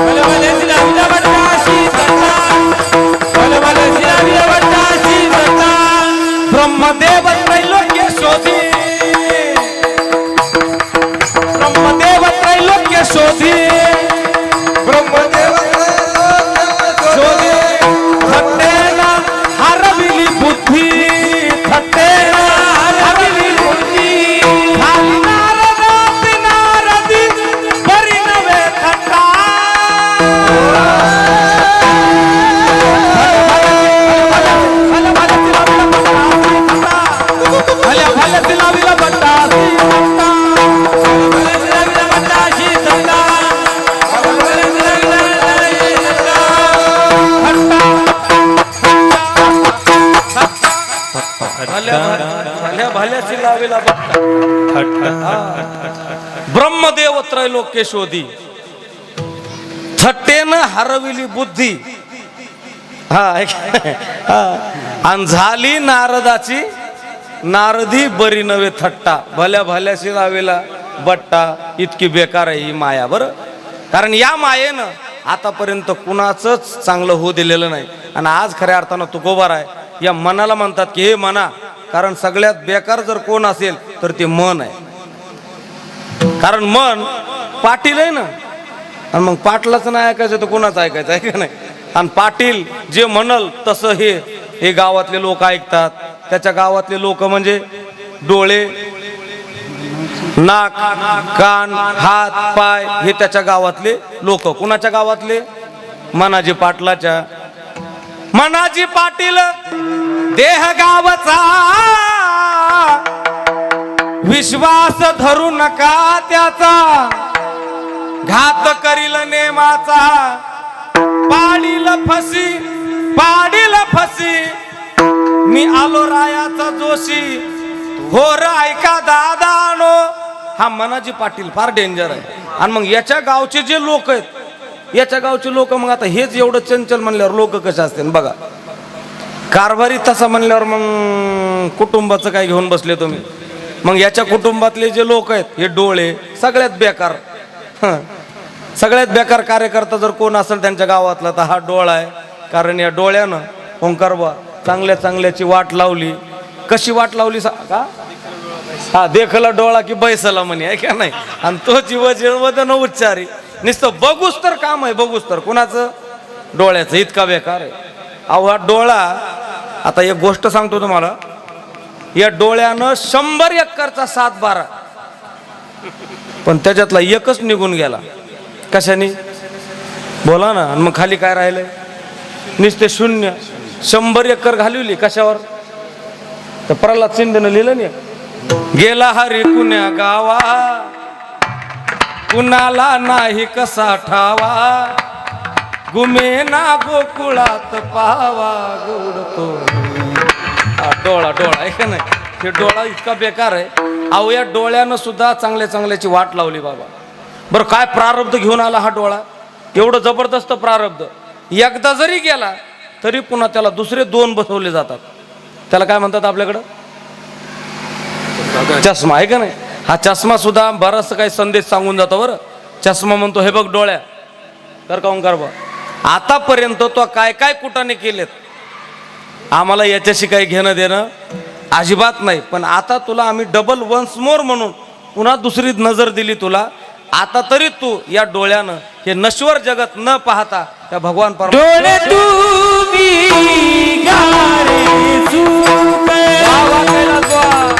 Speaker 1: भल्या भल्या सिलावीला बट्टा अशी बट्टा, भल्या भल्या सिलावीला बट्टा अशी बट्टा. ब्रह्मदेव त्रैलोक्य शोधी, ब्रह्मदेव त्रैलोक्य शोधी, ब्रह्मदेव शोधी, थट्टेना हरविली बुद्धी, थट्टेना हरविली बुद्धी, खाली नारदाती नारदी बरी नवे थट्टा. भल्या भल्या तिलावीला बट्टा अशी बट्टा, ब्रह्मदेव त्रैलोक्य शोधी, थट्टेनं हरविली बुद्धी. आणि झाली नारदाची नारदी बरी नवे थट्टा. भल्या भल्याशी लावेला बट्टा. इतकी बेकार आहे ही माया. बरं, कारण या मायेनं आतापर्यंत कुणाचंच चांगलं होऊ दिलेलं नाही. आणि आज खऱ्या अर्थानं तुकोबार या मनाला म्हणतात की हे मना, कारण सगळ्यात बेकार जर कोण असेल तर ते मन आहे. कारण मन पाटील आहे ना, आणि मग पाटलाच नाही ऐकायचं तर कोणाचं ऐकायचं आहे का नाही. आणि पाटील जे म्हणल तसं हे गावातले लोक ऐकतात. त्याच्या गावातले लोक म्हणजे डोळे, नाक, कान, हात, पाय हे त्याच्या गावातले लोक. कुणाच्या गावातले? मनाजी पाटलाच्या. मनाजी पाटील देह गावचा, विश्वास धरू नका त्याचा, घात करील नेमाचा, पाडील फसी, पाडील फसी, मी आलो रायाचा जोशी, होर ऐका दादानो. हा मनाजी पाटील फार डेंजर आहे. आणि मग याच्या गावचे जे लोक आहेत, याच्या गावचे लोक, मग आता हेच एवढं चंचल म्हणल्यावर लोक कसे असतील बघा. कारभारी तसा म्हणल्यावर मग कुटुंबाचं काय घेऊन बसले तुम्ही. मग याच्या कुटुंबातले जे लोक आहेत हे डोळे सगळ्यात बेकार. सगळ्यात बेकार कार्यकर्ता जर कोण असेल त्यांच्या गावातला तर हा डोळा आहे. कारण या डोळ्यानं ओंकार बुवा चांगल्या चांगल्याची वाट लावली. कशी वाट लावली का? हा, देखला डोळा की बैसला म्हणे, आहे का नाही. आणि तो जीव जिळवत न उच्चारी. नुसतं बघूच तर काम आहे, बघूच तर. कुणाचं? डोळ्याचं. इतका बेकार आहे. अहो हा डोळा, आता एक गोष्ट सांगतो तुम्हाला, या डोळ्यानं 100 एकरचा 7-12, पण त्याच्यातला एकच निघून गेला. कशाने बोला ना. आणि मग खाली काय राहिलंय? नुसते शून्य. 100 एकर घालवली कशावर? तर प्रल्हाद शिंदेनं लिहिलं नाही, गेला हरी कुण्या गावा, कुणाला नाही कसा ठावा, गुमेना गोकुळात पावा गोडतो. डोळा आहे का नाही? हे डोळा इतका बेकार आहे. अहो या डोळ्यानं सुद्धा चांगल्या चांगल्याची वाट लावली बाबा. बरं काय प्रारब्ध घेऊन आला हा डोळा? एवढं जबरदस्त प्रारब्ध. एकदा जरी गेला तरी पुन्हा त्याला दुसरे 2 बसवले जातात. त्याला काय म्हणतात आपल्याकडं? चष्मा आहे का नाही? हा चष्मा सुद्धा बराच काही संदेश सांगून जातो. बरं चष्मा म्हणतो हे बघ डोळ्या, तर का ओंकार बा, आतापर्यंत तो काय काय कुटाने केलेत, आम्हाला याच्याशी काही घेणं देणं अजिबात नाही. पण आता तुला आम्ही डबल वन्स मोर म्हणून पुन्हा दुसरी नजर दिली तुला. आता तरी तू या डोळ्यानं हे नश्वर जगत न पाहता त्या भगवान
Speaker 2: डोळे तुम्ही गारे झुके,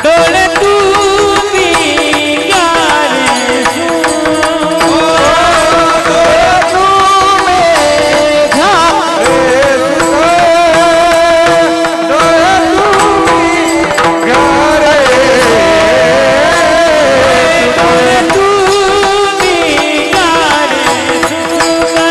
Speaker 2: डोळे तुम्ही गारे झुके, डोळे तुम्ही गारे झुके, डोळे तुम्ही गारे, डोळे तुम्ही गारे झुके.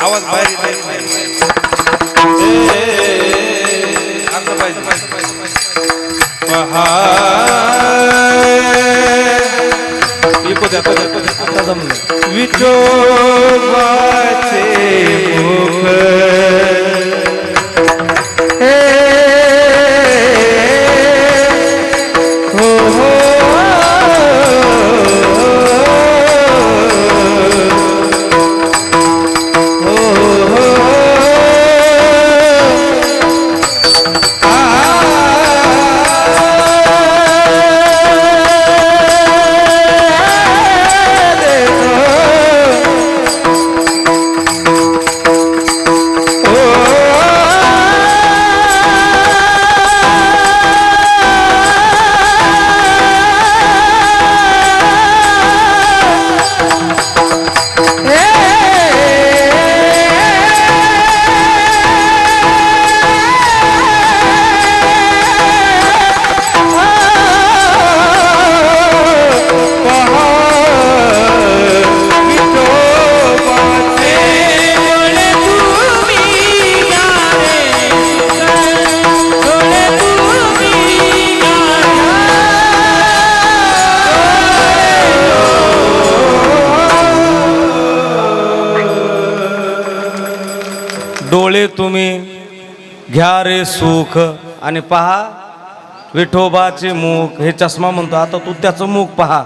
Speaker 1: आवाज बाहेर विठोबाचे मुख डोळे तुम्ही घ्या रे सुख आणि पहा विठोबाचे मुख. हे चष्मा म्हणतो, आता तू त्याचं मुख पहा.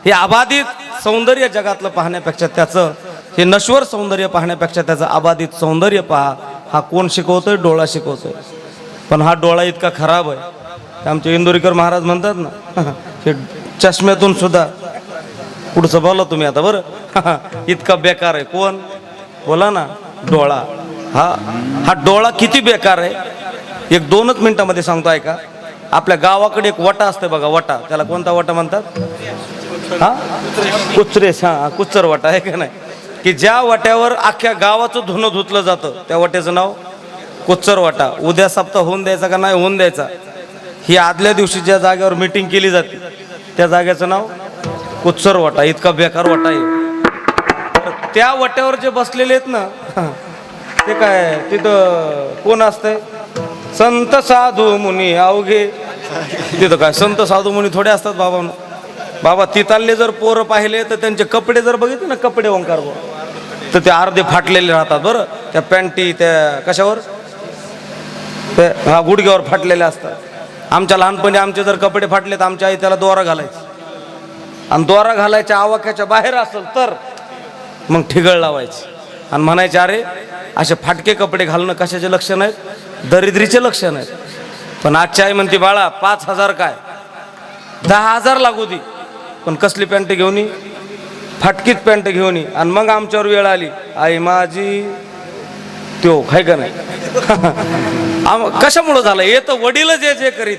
Speaker 1: हे अबाधित सौंदर्य जगातलं पाहण्यापेक्षा त्याचं हे नश्वर सौंदर्य पाहण्यापेक्षा त्याचं अबाधित सौंदर्य पहा. हा कोण शिकवतोय? डोळा शिकवतोय. पण हा डोळा इतका खराब आहे, आमचे इंदोरीकर महाराज म्हणतात ना, हे चष्म्यातून सुद्धा पुढचं बोला तुम्ही आता बरं, इतका बेकार आहे. कोण बोला ना? डोळा. हा डोळा किती बेकार आहे. 1-2 मिनिटामध्ये सांगतो ऐका. आपल्या गावाकडे एक वटा असते बघा, वटा. त्याला कोणता वटा म्हणतात? हा, कुचरेस. हा, कुचर वटा आहे का नाही? की ज्या वाट्यावर अख्ख्या गावाचं धुणं धुतलं जातं त्या वाट्याचं नाव कोच्चर वाटा. उद्या सप्ताह होऊन द्यायचा का नाही होऊन द्यायचा, ही आदल्या दिवशी ज्या जागेवर मीटिंग केली जाते त्या जागेचं नाव कोच्चर वाटा. इतका बेकार वाटा आहे. तर त्या वाट्यावर जे बसलेले आहेत ना ते काय तिथं कोण असतंय? संत साधू मुनी अवघे. तिथं काय संत साधू मुनी थोडे असतात बाबा. बाबा तिथालले जर पोरं पाहिले तर त्यांचे कपडे जर बघितले ना, कपडे ओंकार तर ते अर्धे फाटलेले राहतात बरं. त्या पॅन्टी त्या कशावर ते गुडघ्यावर फाटलेले असतात. आमच्या लहानपणी आमचे जर कपडे फाटले तर आमच्या आई त्याला दोरा घालायची, आणि दोरा घालायच्या आवाक्याच्या बाहेर असेल तर मग ठिगळ लावायची आणि म्हणायचे अरे असे फाटके कपडे घालणं कशाचे लक्षण आहेत? दरिद्रीचे लक्षण आहेत. पण आजची आई म्हणते बाळा 5,000 काय 10,000 लागू दे, पण कसली पॅन्ट घेऊन ये? फाटकीच पॅन्ट घेऊन ये. आणि मग आमच्यावर वेळ आली, आई माझी त्यो काय का नाही कशामुळं झालं? हे तर वडील जे जे करीत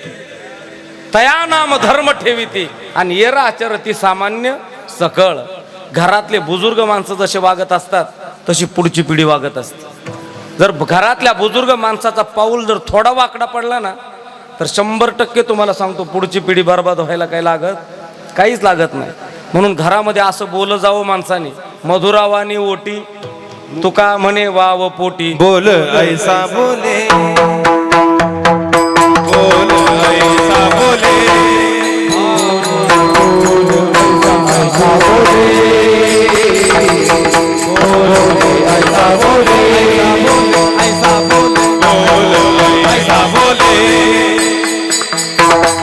Speaker 1: तया नाम धर्म ठेवीती आणि येरा आचरती सामान्य सकळ. घरातले बुजुर्ग माणसं जसे वागत असतात तशी पुढची पिढी वागत असते. जर घरातल्या बुजुर्ग माणसाचा पाऊल जर थोडा वाकडा पडला ना तर 100% तुम्हाला सांगतो पुढची पिढी बरबाद व्हायला काहीच लागत नाही. म्हणून घरामध्ये असं बोल जावं माणसाने, मधुरावानी ओटी तुका म्हणे वाव पोटी.
Speaker 3: बोल ऐसा बोले, बोल ऐसा बोले,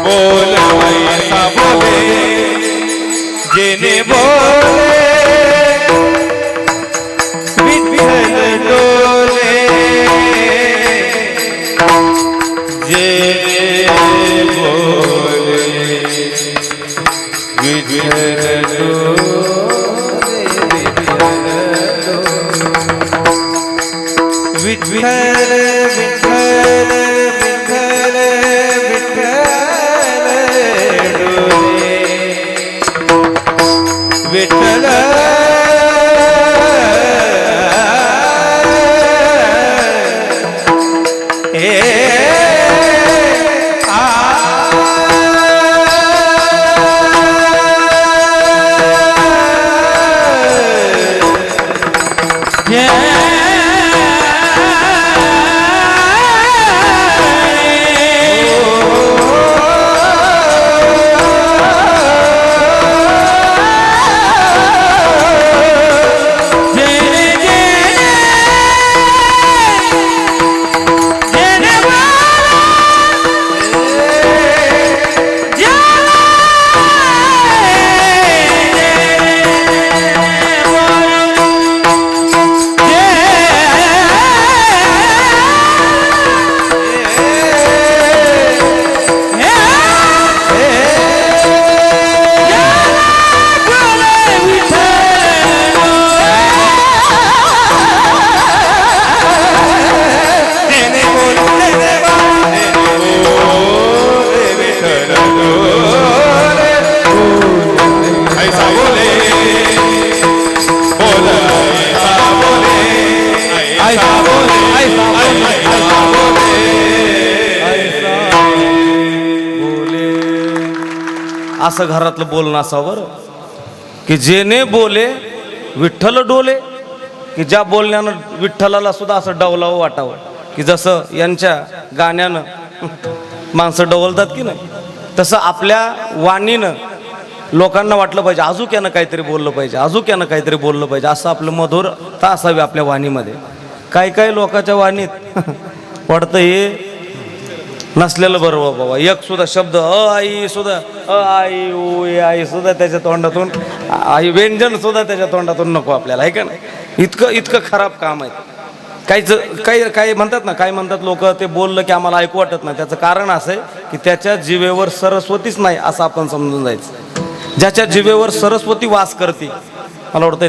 Speaker 3: बोल ऐसा बोले, जेने बोले विठ्ठल डोले, जेने बोले विठ्ठल डोले, विठ्ठल विठ्ठल विठ्ठल विठ्ठल
Speaker 1: असं घरातलं बोलणं असावं बरं. की जेने बोले विठ्ठल डोले, की ज्या बोलण्यानं विठ्ठलाला सुद्धा असं डवलावं वाटावं. की जसं यांच्या गाण्यानं माणसं डवलतात की नाही, तसं आपल्या वाणीनं लोकांना वाटलं पाहिजे अजूक्यानं काहीतरी बोललं पाहिजे, अजूक्यानं काहीतरी बोललं पाहिजे. असं आपलं मधुरता असावी आपल्या वाणीमध्ये. काही लोकांच्या वाणीत वाटतं हे नसलेलं बरोबर बाबा. एक सुद्धा शब्द आई सुद्धा आई ओ आई सुद्धा त्याच्या तोंडातून, आई व्यंजन सुद्धा त्याच्या तोंडातून नको आपल्याला, आहे का नाही? इतकं खराब काम आहे. काही म्हणतात ना, काय म्हणतात लोक, ते बोललं की आम्हाला ऐकू वाटत नाही. त्याचं कारण असं आहे की त्याच्या जिभेवर सरस्वतीच नाही असं आपण समजून जायचं. ज्याच्या जिभेवर सरस्वती वास करते मला वाटतं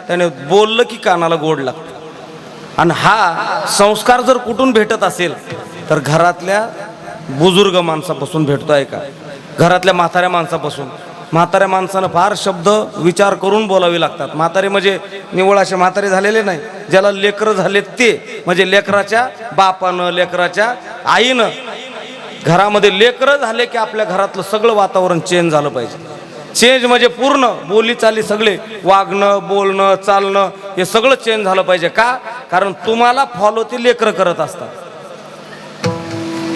Speaker 1: त्याने बोललं की कानाला गोड लागतं. आणि हा संस्कार जर कुठून भेटत असेल तर घरातल्या बुजुर्ग माणसापासून भेटतोय का, घरातल्या म्हाताऱ्या माणसापासून. म्हाताऱ्या माणसानं फार शब्द विचार करून बोलावे लागतात. म्हातारे म्हणजे निवळ असे म्हातारे झालेले नाही, ज्याला लेकरं झालेत ते म्हणजे लेकराच्या बापानं लेकराच्या आईनं. घरामध्ये लेकरं झाले की आपल्या घरातलं सगळं वातावरण चेंज झालं पाहिजे. चेंज म्हणजे पूर्ण बोली चाली सगळे वागणं बोलणं चालणं हे सगळं चेंज झालं पाहिजे. का? कारण तुम्हाला फॉलो ते लेकरं करत असतात.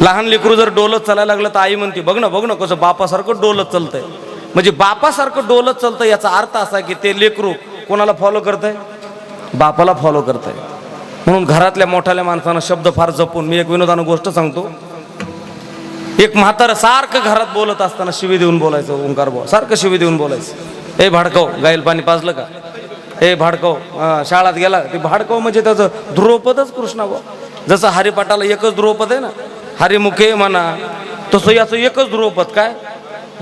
Speaker 1: लहान लेकरू जर डोलत चालायला लागलं तर आई म्हणते बघ ना कसं बापासारखं डोलत चालतंय. म्हणजे बापासारखं डोलत चालतं याचा अर्थ असा की ते लेकरू कोणाला फॉलो करतंय? बापाला फॉलो करतंय. म्हणून घरातल्या मोठ्याल्या माणसानं शब्द फार जपून. मी एक विनोदानं गोष्ट सांगतो. एक म्हातारं सारखं घरात बोलत असताना शिवी देऊन बोलायचं. ओंकार भाऊ सारखं शिवी देऊन बोलायचं. ए भाडकव गाईल पाणी पाजलं का? ए भाडकव शाळेत गेला. ते भाडकव म्हणजे त्याचं ध्रुवपदच कृष्णाभाऊ. जसं हरिपाठाला एकच ध्रुवपद आहे ना, हरिमुखे म्हणा, तसं याचं एकच ध्रुवपद काय?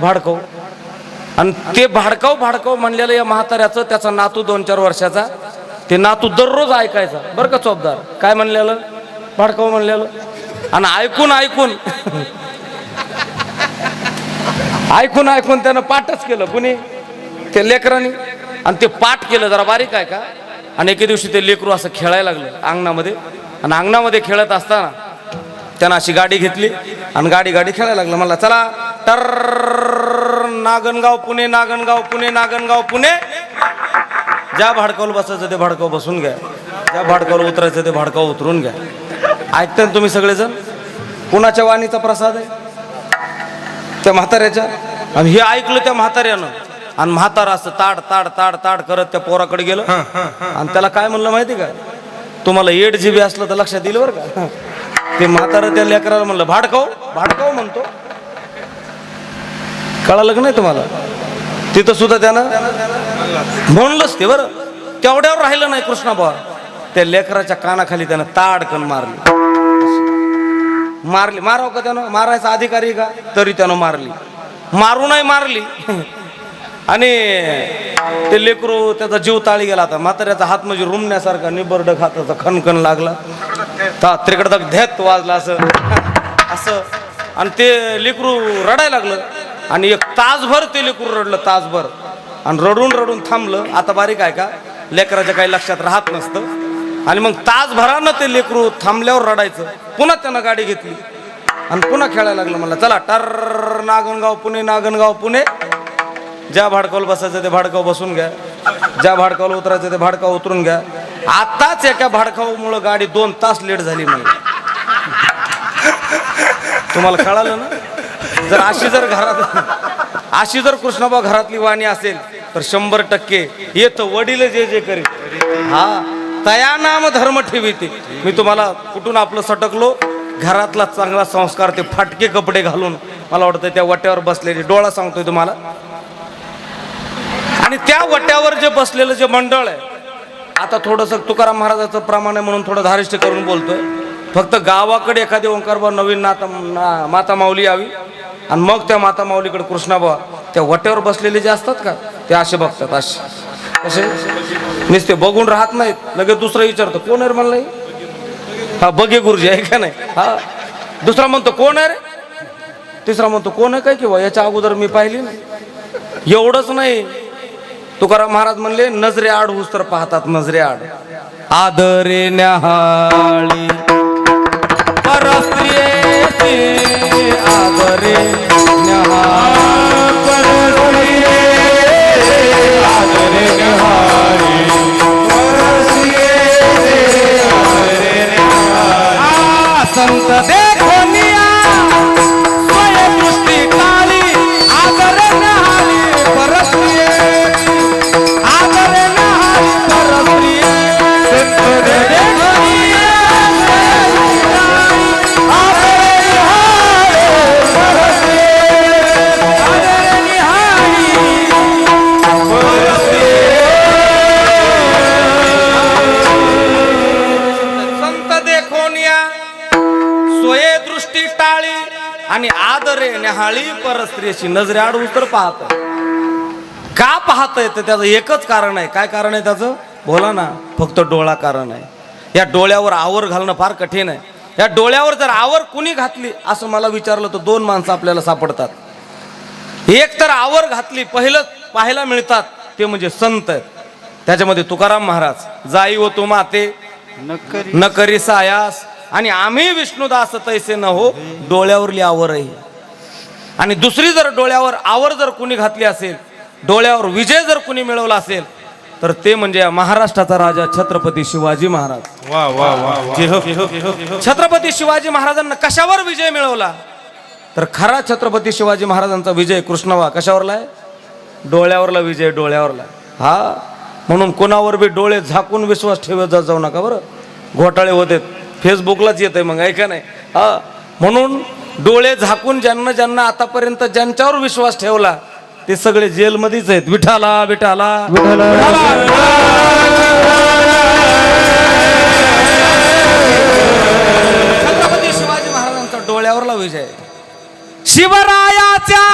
Speaker 1: भाडकव. आणि ते भाडकव म्हणलेलं या म्हाताऱ्याचं त्याचा नातू 2-4 वर्षाचा ते नातू दररोज ऐकायचा बरं का चोपदार. काय म्हणलेलं? भाडकव म्हणलेलं. आणि ऐकून त्यानं पाठच केलं. कुणी? ते लेकरांनी. आणि ते पाठ केलं जरा बारीक आहे का. आणि एके दिवशी ते लेकरू असं खेळायला लागलं अंगणामध्ये. आणि अंगणामध्ये खेळत असताना त्यानं अशी गाडी घेतली आणि गाडी खेळायला लागलं. मला चला टर नागणगाव पुणे नागणगाव पुणे नागणगाव पुणे. ज्या भाडकावला बसायचं ते भाडकाव बसून घ्या, ज्या भाडकावला उतरायचं ते भाडकाव उतरून घ्या. ऐकता ना तुम्ही सगळेजण? कुणाच्या वाणीचा प्रसाद आहे? त्या म्हाताऱ्याच्या. आणि हे ऐकलं त्या म्हाताऱ्यानं. आणि म्हातारा असं ताड ताड ताड ताड करत त्या पोराकडे गेलं. आणि त्याला काय म्हणलं माहिती का? तुम्हाला 8 GB असलं तर लक्षात येईल बरं का. ते म्हातारं त्या लेकराला म्हणलं भाडकाव म्हणतो. कळालं का नाही तुम्हाला? तिथं सुद्धा त्यानं म्हणलंच ते बरं. तेवढ्यावर राहिलं नाही कृष्णाबा. त्या लेकराच्या कानाखाली त्यानं ताडकन मारली. माराव का त्यानं? मारायचा अधिकारी का? तरी त्यानं मारली. मारली आणि ते लेकरू त्याचा जीव ताळी गेला. आता म्हाताऱ्याचा हात म्हणजे रुमण्यासारखा निबर्ड हाताचा खणखण लागला. त्रिकडक धॅत वाजला असं. आणि ते लेकरू रडायला लागलं. आणि 1 तासभर ते लेकरू रडलं, तासभर. आणि रडून थांबलं. आता बारीक आहे का, लेकराच्या काही लक्षात राहत नसतं. आणि मग तासभरानं ते लेकरू थांबल्यावर रडायचं. पुन्हा त्यानं गाडी घेतली आणि पुन्हा खेळायला लागलं. मला चला टर नागणगाव पुणे. ज्या भाडकावला बसायचं ते भाडकाव बसून घ्या, ज्या भाडकावला उतरायचं ते भाडकाव उतरून घ्या. आताच एका भाडकावामुळं गाडी 2 तास लेट झाली. मला तुम्हाला कळालं ना? जर अशी जर कृष्णाबा घरातली वाणी असेल तर 100% येतं वडील जे करीत. हा तया नाम धर्म ठेवीते. मी तुम्हाला कुठून आपलं सटकलो. घरातला चांगला संस्कार ते फाटके कपडे घालून मला वाटतं त्या वट्यावर बसलेले डोळा सांगतोय तुम्हाला. आणि त्या वट्यावर जे बसलेलं जे मंडळ आहे, आता थोडंसं तुकाराम महाराजाचं प्रमाण आहे म्हणून थोडं धारिष्ट करून बोलतोय. फक्त गावाकडे एखादी ओंकारबा नवीन माता माऊली यावी आणि मग त्या माता माऊलीकडे कृष्णाबा त्या वट्यावर बसलेले जे असतात का ते असे बघतात. असे कसे नुसते बघून राहत नाहीत. लगेच दुसरं विचारतो कोण आहे म्हणलं? हा बघे गुरुजी आहे का नाही? हा. दुसरा म्हणतो कोण आहे रे? तिसरा म्हणतो कोण आहे काय किंवा याच्या अगोदर मी पाहिली नाही. एवढंच नाही, तुकाराम महाराज म्हणले नजरे आड होस तर पाहतात. नजरे आड आदरे न्याहाळी परस्त्रियेचे आदरे संत देखोनिया स्वयंदृष्टी काली आदरे न्याहाळी परस्त्रिये आदरे न्याहाळी परस्त्रिये संत देखोनिया आणि आदरे न्याहाळी परस्त्रियेची. नजरे आड उतर पाहत. का पाहतय तर त्याचं एकच कारण आहे. काय कारण आहे त्याचं? बोला ना. फक्त डोळा कारण आहे. या डोळ्यावर आवर घालणं फार कठीण आहे. या डोळ्यावर जर आवर कुणी घातली असं मला विचारलं तर 2 माणसं आपल्याला सापडतात. एक तर आवर घातली पहिलं पाहायला मिळतात ते म्हणजे संत आहेत. त्याच्यामध्ये तुकाराम महाराज, जाई व तू माते न करी सायास, आणि आम्ही विष्णुदास तैसे न हो, डोळ्यावरली आवर आहे. आणि दुसरी जर डोळ्यावर आवर जर कुणी घातली असेल, डोळ्यावर विजय जर कुणी मिळवला असेल, तर ते म्हणजे या महाराष्ट्राचा राजा छत्रपती शिवाजी महाराज.
Speaker 3: वा वा वा जय हो, जय हो, जय हो, जय हो.
Speaker 1: छत्रपती शिवाजी महाराजांना कशावर विजय मिळवला? तर खरा छत्रपती शिवाजी महाराजांचा विजय कृष्णवा कशावरला आहे? डोळ्यावरला विजय, डोळ्यावरला. हा, म्हणून कोणावर बी डोळे झाकून विश्वास ठेवत जाऊ नका बरं, घोटाळे होते. फेसबुकलाच येत आहे मग, ऐका नाही. हा, म्हणून डोळे झाकून ज्यांना ज्यांना आतापर्यंत ज्यांच्यावर विश्वास ठेवला ते सगळे जेलमध्येच आहेत. विठाला विठाला छत्रपती शिवाजी महाराजांचा डोळ्यावरला विजय. शिवरायाच्या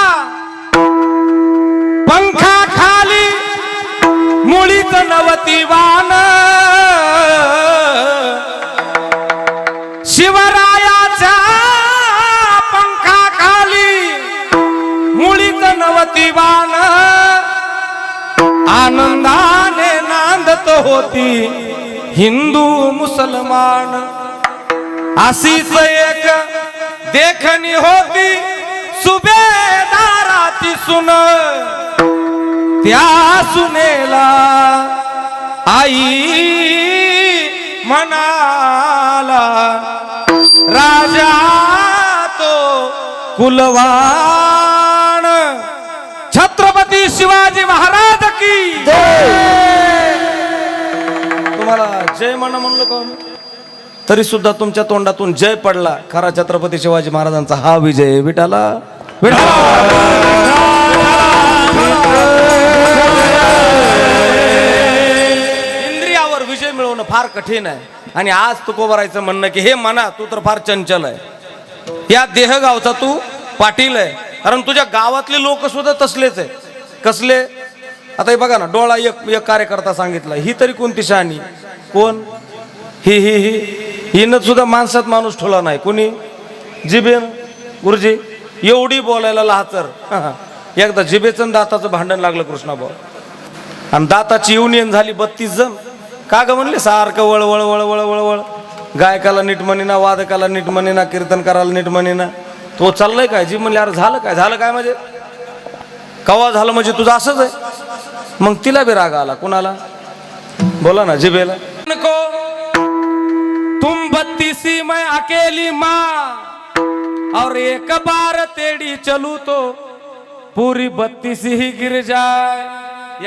Speaker 1: पंखाखाली मुळीच नवती वान, शिवरायाच्या पंखाखाली मुळीच नवती वान, आनंदाने नांदत होती हिंदू मुसलमान. अशीच एक देखणी होती सुभेदाराची सुन, त्या सुनेला आई म्हणाला राजा तो कुलवाण. छत्रपती शिवाजी महाराज की तुम्हाला जय म्हणलं कोण तरी सुद्धा तुमच्या तोंडातून जय पडला. खरा छत्रपती शिवाजी महाराजांचा हा विजय. विठाला इंद्रियावर विजय मिळवणं फार कठीण आहे. आणि आज तुकोबारायचं म्हणणं की हे मना तू तर फार चंचल आहे, या देहगावचा तू पाटील आहे. कारण तुझ्या गावातले लोक सुद्धा तसलेच आहे. कसले? आता हे बघा ना, डोळा एक कार्यकर्ता सांगितला, ही तरी कोणती शहाणी? कोण? ही ही ही हिनं सुद्धा माणसात माणूस ठेवला नाही. कोणी? जिबेन गुरुजी एवढी बोलायला लाहचर. एकदा जिबेचं आणि दाताचं भांडण लागलं कृष्णाभाऊ, आणि दाताची युनियन झाली 32 जण. का ग म्हणले? सारखं वळवळ वळवळ वळवळ, गायकाला नीट म्हणेना, वादकाला नीट म्हणेना, कीर्तनकाराला नीट म्हणेना. तो चाललंय काय? जी म्हणले अरे झालं काय? झालं काय म्हणजे? कवा झालं म्हणजे तुझं असंच आहे. मग तिला बी राग आला. कुणाला? बोला ना, जिबेला. तुम 32 मैं अकेली माँ और एक बार तेरी चलू तो पुरी 32 ही गिर जाय.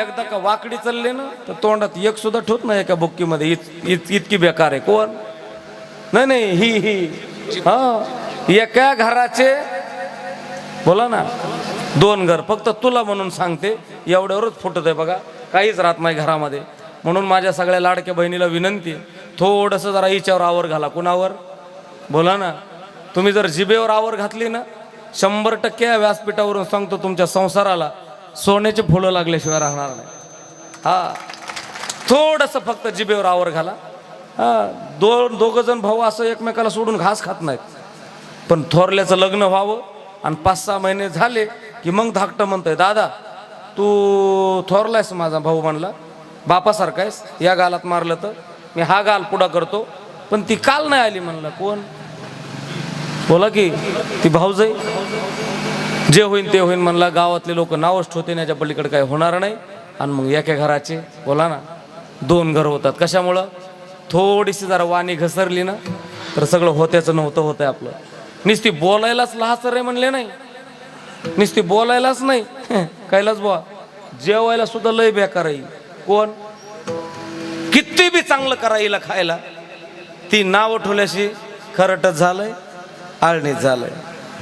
Speaker 1: एकदा का वाकडी चालले ना तर तोंडात एक सुद्धा ठेवत नाही एका बुक्कीमध्ये. इतकी बेकार आहे. कोण? नाही नाही, ही हा, एका घराचे बोला ना 2 घर. फक्त तुला म्हणून सांगते, एवढ्यावरच फुटत आहे बघा, काहीच राहत नाही घरामध्ये. म्हणून माझ्या सगळ्या लाडक्या बहिणीला विनंती, थोडंसं जरा हिच्यावर आवर घाला. कुणावर? बोला ना. तुम्ही जर जिभेवर आवर घातली ना, 100% या व्यासपीठावरून सांगतो तुमच्या संसाराला सोन्याचे फुलं लागल्याशिवाय राहणार नाही. हा, थोडंसं फक्त जिभेवर आवर घाला. हा, दोघं जण भाऊ असं एकमेकाला सोडून घास खात नाहीत. पण थोरल्याचं लग्न व्हावं आणि 5-6 महिने झाले की मग धाकटं म्हणतोय, दादा तू थोरलायस माझा भाऊ, म्हणला बापासारखा आहेस. या गालात मारलं तर मी हा गाल पुढा करतो. पण ती काल नाही आली. म्हणलं कोण? बोला की ती भाऊजाई. जे होईन ते होईन म्हणला. गावातले लोक नावच ठेवते, याच्या पलीकडे काही होणार नाही. आणि मग एका घराचे बोला ना 2 घर होतात. कशामुळं? थोडीशी जरा वाणी घसरली ना तर सगळं होत्याचं नव्हतं होतंय आपलं. नुसती बोलायलाच लहासर आहे म्हणले नाही, नुसती बोलायलाच नाही कायलाच बुवा, जेवायला सुद्धा लय बेकार आहे. कोण? किती बी चांगलं करा हिला खायला, ती नाव ठेवल्याशी खरटच झालंय, आळणीच झालंय,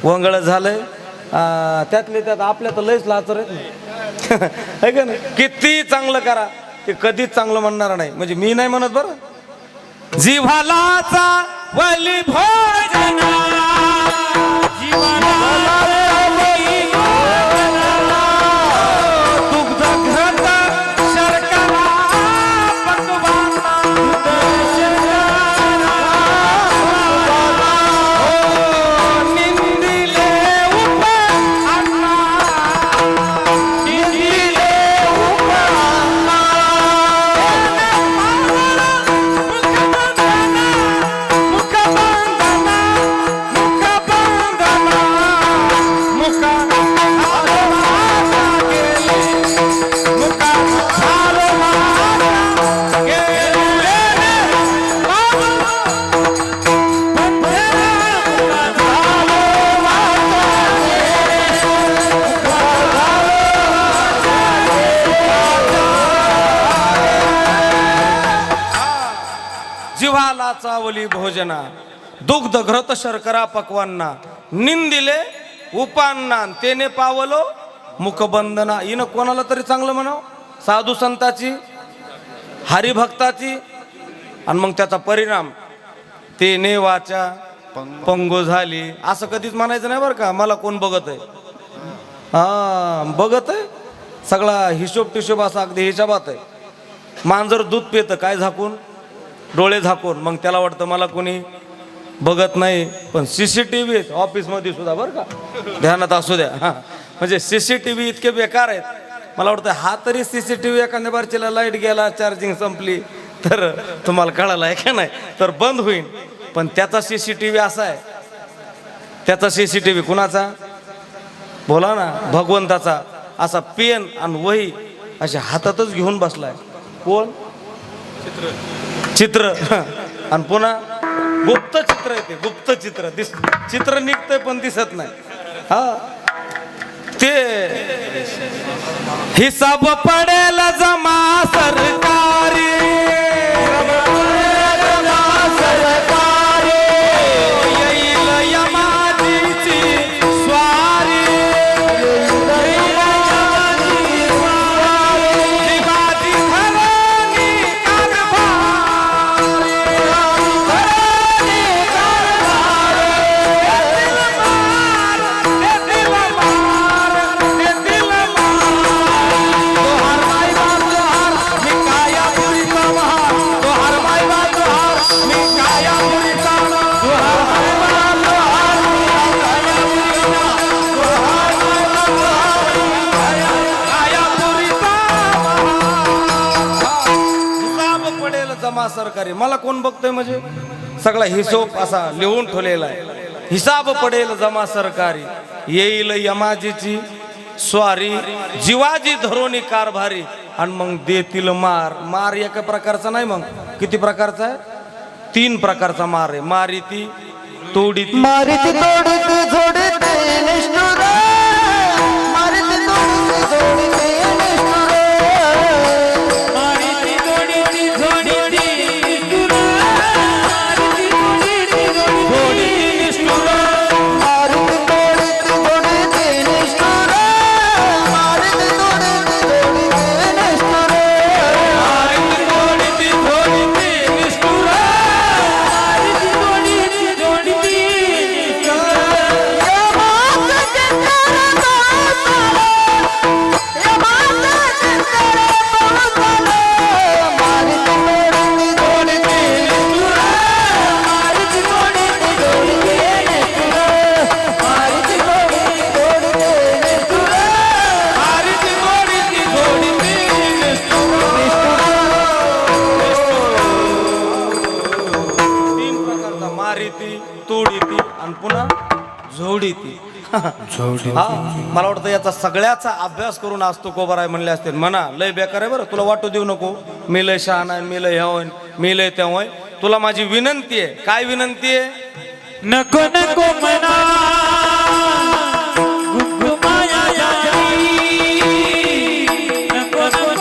Speaker 1: वंगळ झालंय. त्यातले त्यात आपल्या तर लयच लाचर आहे का नाही? किती चांगलं करा ते कधीच चांगलं म्हणणार नाही. म्हणजे मी नाही म्हणत बरं. जिव्हालाचा वली भोजन, जिव्हाला चावली भोजना दुग्ध घृत शर्करा पक्वांना निंदिले उपांना तेने पावलो मुखबंधना. हिनं कोणाला तरी चांगलं म्हणाव, साधू संताची हरिभक्ताची, आणि मग त्याचा परिणाम ते नेवाच्या पंगो झाली. असं कधीच म्हणायचं नाही बरं का. मला कोण बघत आहे, हा बघत आहे, सगळा हिशोब टिशोब असा अगदी हिशोबात आहे. मांजर दूध पितं काय झाकून, डोळे झाकून, मग त्याला वाटतं मला कोणी बघत नाही. पण CCTV आहेत ऑफिसमध्ये सुद्धा बरं का, ध्यानात असू द्या. हा म्हणजे CCTV इतके बेकार आहेत. मला वाटतं हा तरी CCTV एखाद्या बारचीला लाईट गेला, चार्जिंग संपली तर तुम्हाला कळालं आहे का नाही, तर बंद होईल. पण त्याचा CCTV असा आहे, त्याचा CCTV कुणाचा बोला ना, भगवंताचा. असा पेन आणि वही अशा हातातच घेऊन बसलाय. कोण चित्र आणि पुन्हा गुप्त चित्र येते, गुप्त चित्र चित्र निघतंय पण दिसत नाही. हा ते हिसाब पडेल जमा सरकारी, येईल यमाजीची स्वारी, शिवाजी घराणी जमा सरकारी. मला कोण बघतोय म्हणजे सगळा हिशोब असा लिहून ठेवलेला आहे. हिसाब पडेल जमा सरकारी, येईल यमाजीची स्वारी, जिवाजी धरोनी कारभारी, आणि मग देतील मार. मार एका प्रकारचा नाही, मग किती प्रकारचा आहे, 3 प्रकारचा मार आहे. मारिती तोडीती,
Speaker 2: मारिती तोडीती झोडीती निष्ठुर, मारिती तोडीती झोडीती निष्ठुर, मारिती तोडीती झोडीती निष्ठुर, मारिती तोडीती झोडीती निष्ठुर, मारिती तोडीती झोडीती निष्ठुर, मारिती तोडीती झोडीती निष्ठुर, मारिती तोडीती झोडीती निष्ठुर, मारिती तोडीती झोडीती
Speaker 1: मारिती तोडीती आणि पुन्हा झोडीती. हा मला वाटतं याचा सगळ्याचा अभ्यास करून आज तो कोबराय म्हणले असते. म्हणा लय बेकार आहे बरं, तुला वाटू देऊ नको मी लय शहाण आहे, मी लय ह्या मी लय त्या होय. तुला माझी विनंती आहे. काय विनंती आहे?
Speaker 2: नको नको मना गुमाया जाई, नको नको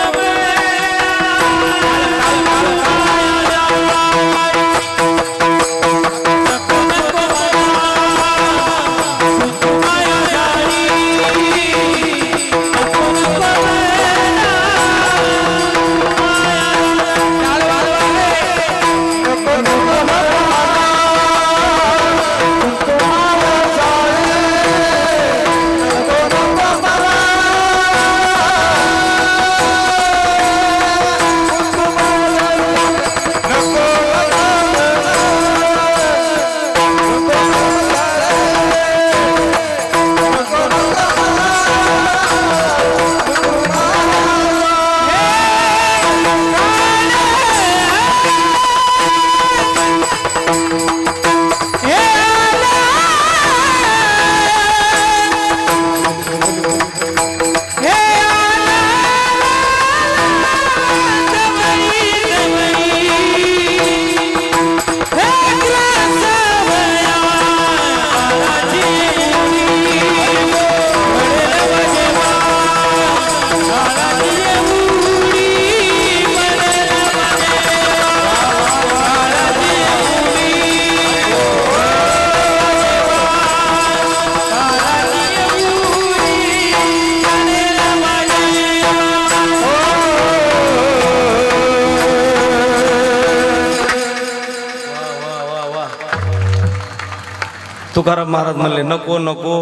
Speaker 1: तुकाराम महाराज म्हणले नको नको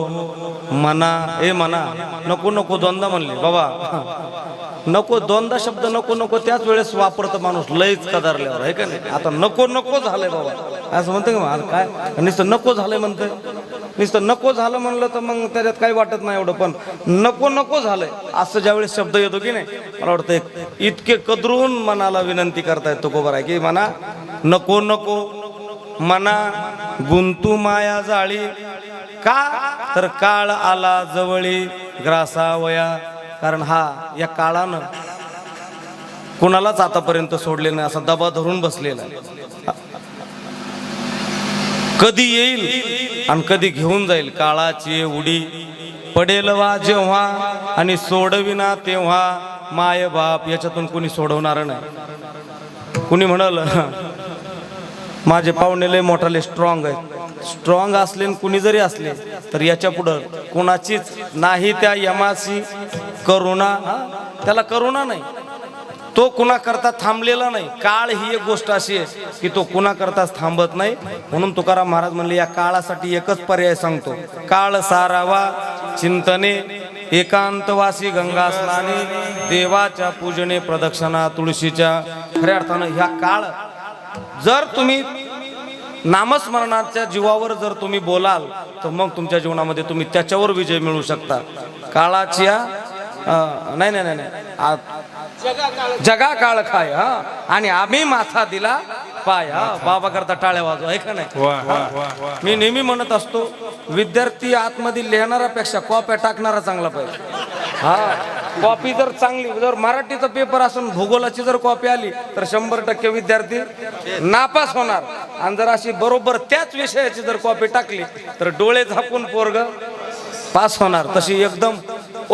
Speaker 1: म्हणा ए म्हणा नको नको दोनदा म्हणले बाबा नको दोनदा शब्द नको नको त्याच वेळेस वापरतो माणूस लयच कदारल्यावर आहे का नाही. आता नको नको झालंय बाबा असं म्हणतं का काय नुसतं नको झालंय म्हणतंय नुसतं नको झालं म्हणलं तर मग त्याच्यात काही वाटत नाही एवढं पण नको नको झालंय असं ज्यावेळेस शब्द येतो की नाही मला वाटतं इतके कदरून मनाला विनंती करतायत तुकोबर आहे की म्हणा नको नको मना गुंतू माया जाळी का तर काळ आला जवळी ग्रासावया कारण हा या काळानं कुणालाच आतापर्यंत सोडले नाही असा दबा धरून बसलेला कधी येईल आणि कधी घेऊन जाईल काळाची उडी पडेल वा जेव्हा आणि सोडविना तेव्हा माय बाप याच्यातून कुणी सोडवणार नाही. कुणी म्हणाल माझे पाहुणे लय मोठाले स्ट्रॉंग आहेत स्ट्रॉंग असले कुणी जरी असले तर याच्या पुढं कुणाचीच नाही त्या यमाची करुणा त्याला करुणा नाही तो कुणा करता थांबलेला नाही. काळ ही एक गोष्ट अशी आहे की तो कुणा करताच थांबत नाही. म्हणून तुकाराम महाराज म्हणले या काळासाठी एकच पर्याय सांगतो काळ सारावा चिंतने एकांतवासी गंगा स्नाने देवाच्या पूजने प्रदक्षिणा तुळशीच्या. खऱ्या अर्थानं ह्या काळ जर तुम्ही नामस्मरणाच्या जीवावर जर तुम्ही बोलाल तर मग तुमच्या जीवनामध्ये तुम्ही त्याच्यावर विजय मिळवू शकता. काळाच्या नाही नाही नाही जगा काळ खाय हा आणि आम्ही माथा दिला पाय हा बाबा करता टाळ्या वाजवा आहे का नाही. मी नेहमी म्हणत असतो विद्यार्थी आतमध्ये लिहिणाऱ्यापेक्षा कॉप्या टाकणारा चांगला पाहिजे. हा कॉपी जर चांगली जर मराठीचा पेपर असून भूगोलाची जर कॉपी आली तर 100% विद्यार्थी नापास होणार आणि जर अशी बरोबर त्याच विषयाची जर कॉपी टाकली तर डोळे झाकून पोरग पास होणार. तशी एकदम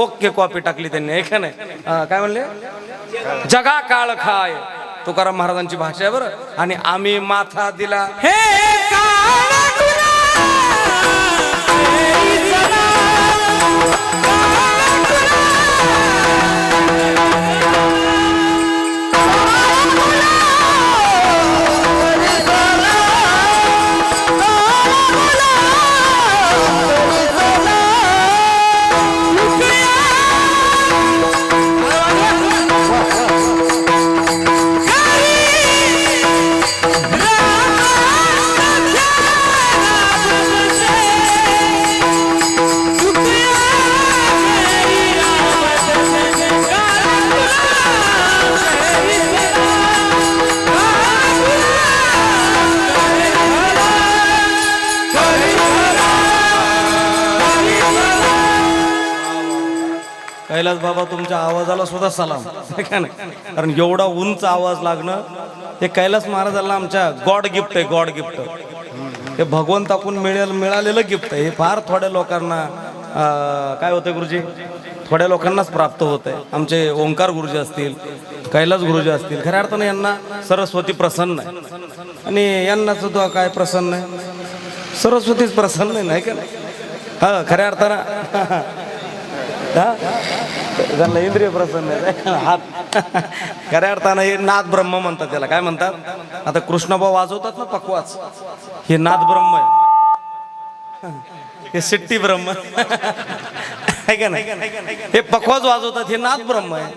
Speaker 1: ओके कॉपी टाकली त्यांनी आहे का नाही. काय म्हणले जगा काळ खाय तुकाराम महाराजांची भाषा आहे बरं. आणि आम्ही माथा दिला
Speaker 2: हे काळ
Speaker 1: कैलास बाबा तुमच्या आवाजाला सुद्धा सलाम कारण एवढा उंच आवाज लागणं हे कैलास महाराजांना आमच्या गॉड गिफ्ट आहे. गॉड गिफ्ट हे भगवंताकडून मिळालेलं गिफ्ट आहे. हे फार थोड्या लोकांना काय होतं गुरुजी थोड्या लोकांनाच प्राप्त होत आहे. आमचे ओंकार गुरुजी असतील कैलास गुरुजी असतील खऱ्या अर्थानं यांना सरस्वती प्रसन्न आहे आणि यांना सुद्धा काय प्रसन्न आहे सरस्वतीच प्रसन्न नाही का नाही. हा खऱ्या अर्थानं त्यांना इंद्रिय प्रसन्न आहे हात. खऱ्या अर्थानं हे नाद ब्रह्म म्हणतात त्याला. काय म्हणतात आता कृष्णभाऊ वाजवतात ना पकवाच हे नाद ब्रह्म आहे. हे सिट्टी ब्रह्म आहे का नाही. हे पकवाज वाजवतात हे नाद ब्रह्म आहे.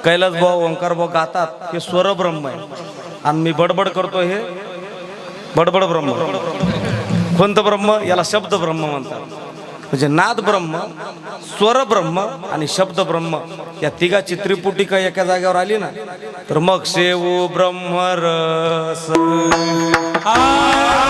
Speaker 1: कैलास भाऊ ओंकार भाऊ गातात हे स्वर ब्रह्म आहे आणि मी बडबड करतो हे बडबड ब्रह्म. कोणतं ब्रह्म याला शब्द ब्रह्म म्हणतात. म्हणजे नाद ब्रह्म स्वर ब्रह्म आणि शब्द ब्रह्म या तिघाची त्रिपुटी का एका जागेवर आली ना तर मग शेवू ब्रह्मरस.
Speaker 2: काळ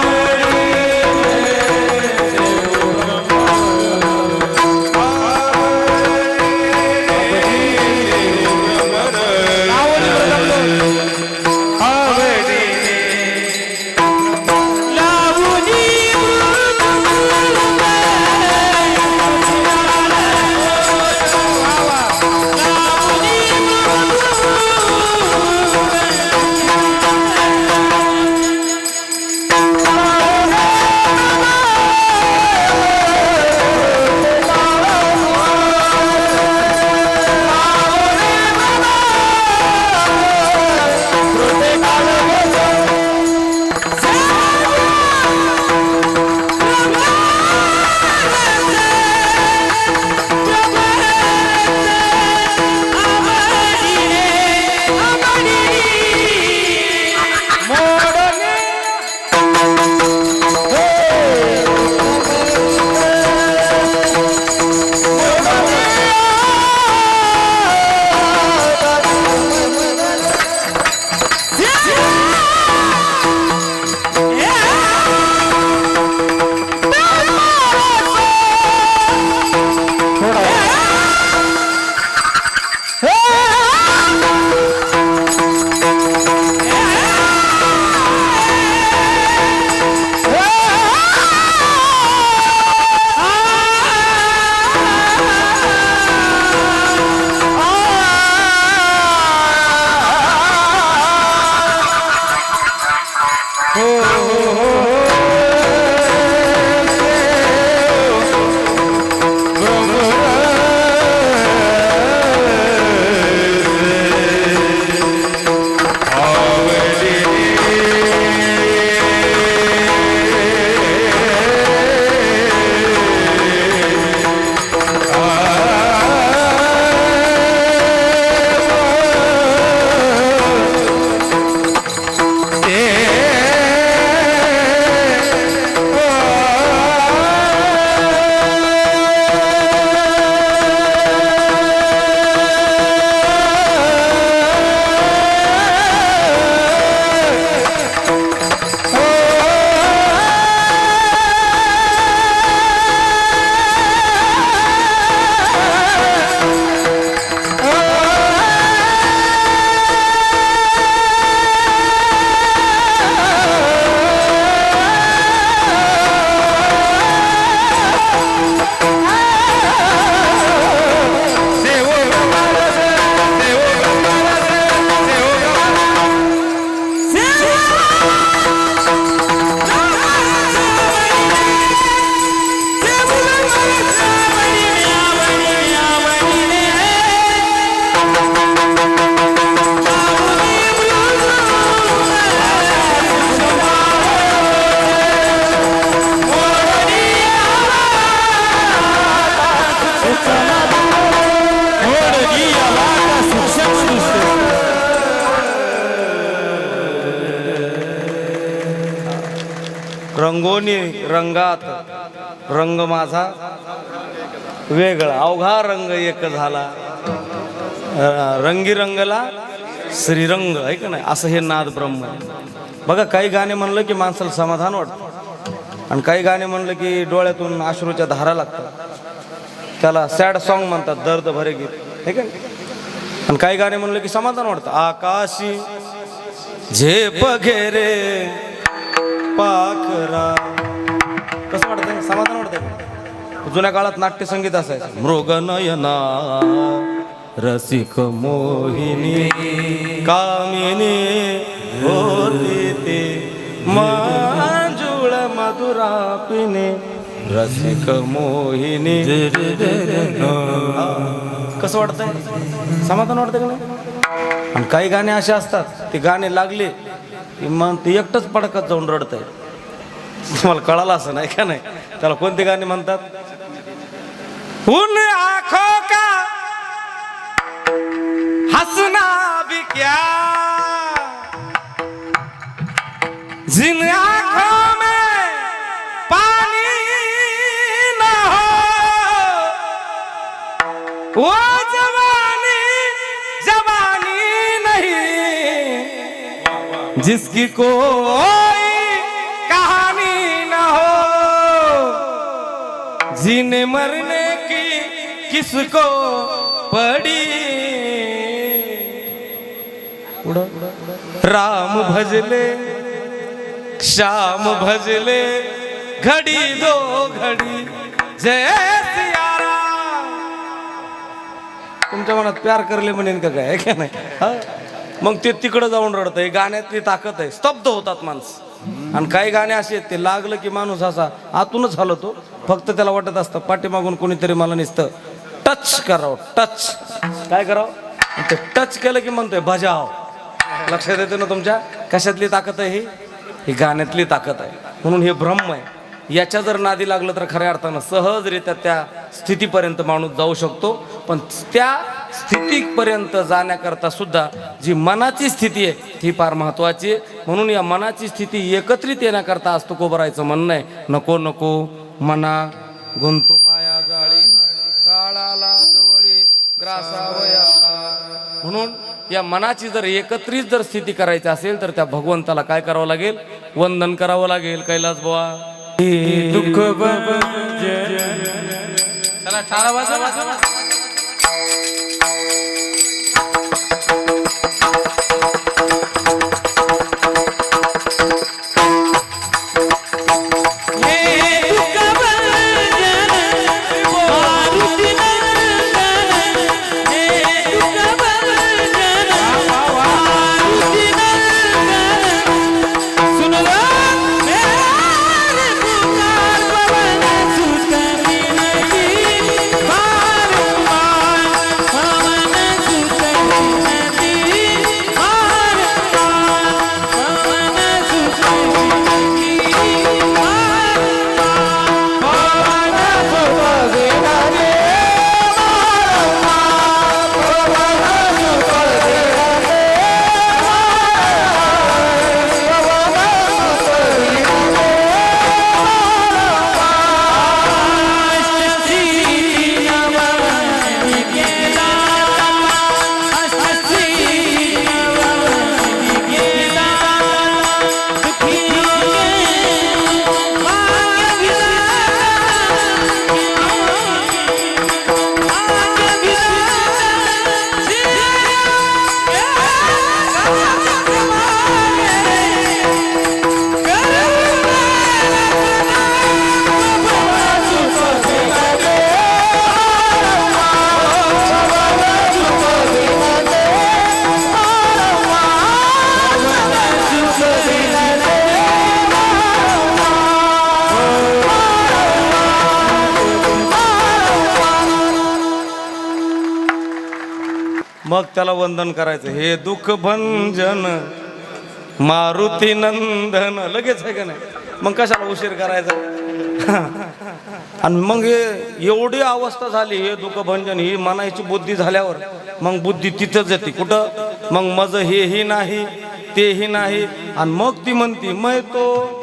Speaker 1: रंगोनी रंगात रंग माझा वेगळा अवघा रंग एक झाला रंगी रंगला श्रीरंग आहे का नाही असं हे नाद ब्रह्म आहे. बघा काही गाणे म्हणलं की माणसाला समाधान वाटतं आणि काही गाणे म्हणलं की डोळ्यातून अश्रूच्या धारा लागतात त्याला सॅड सॉन्ग म्हणतात दर्द भरे गीत हे का नाही. आणि काही गाणे म्हणलं की समाधान वाटतं आकाशी झेप घेरे पाखरा कसं वाटतं समाधान वाटतं. जुन्या काळात नाट्यसंगीत असायचं मृगनयना रसिक मोहिनी कामिनी होती ते मंजुळ मधुरापिनी रसिक मोहिनी कसं वाटतंय समाधान वाटतं का नाही. आणि काही गाणे असे असतात ते गाणे लागले की मग ते एकटंच पडकत जाऊन रडतंय. तुम्हाला कळालं असं नाही का नाही. त्याला कोणते गाणे म्हणतात उन आँखों का हंसना भी क्या जिन आँखों में पानी न हो वो जवानी जवानी नहीं जिसकी कोई कहानी न हो जीने मरने की किसको पड़ी राम भजले श्याम भजले घड़ी दो घड़ी जय सिया राम. तुमच्या मनात प्यार करले म्हणेन का काय का नाही हा? मग ते तिकडं जाऊन रडतंय. गाण्यातली ताकद आहे स्तब्ध होतात माणसं. आणि काही गाणे असे आहेत ते लागलं की माणूस असा आतूनच हलवतो फक्त त्याला वाटत असतं पाठीमागून कोणीतरी मला नुसतं टच करावं टच काय करावं ते टच केलं की म्हणतोय बजाव. लक्षात येते ना तुमच्या कशातली ताकद आहे ही गाण्यातली ताकद आहे. म्हणून हे ब्रह्म आहे. याच्या जर नादी लागलं तर खऱ्या अर्थानं सहजरित्या त्या स्थितीपर्यंत माणूस जाऊ शकतो. पण त्या स्थितीपर्यंत जाण्याकरता सुद्धा जी मनाची स्थिती आहे ती फार महत्त्वाची आहे. म्हणून या मनाची स्थिती एकत्रित येण्याकरता आज तुकोबरायचं म्हणणं आहे नको नको मना गुंतू माया जाळी काळाला जवळी ग्रासावया. म्हणून या मनाची जर एकत्रित जर स्थिती करायची असेल तर त्या भगवंताला काय करावं लागेल वंदन करावं लागेल. कैलास बुवा दुःख चला टाळा वाजवा. मग त्याला वंदन करायचं हे दुःख भंजन मारुती नंदन लगेच आहे का नाही. मग कशाला उशीर करायचा आणि मग हे एवढी अवस्था झाली, हे दुःखभंजन ही मनाची बुद्धी झाल्यावर मग बुद्धी तिथंच येते कुठं, मग मज हेही नाही तेही नाही, आणि मग ती म्हणती मै तो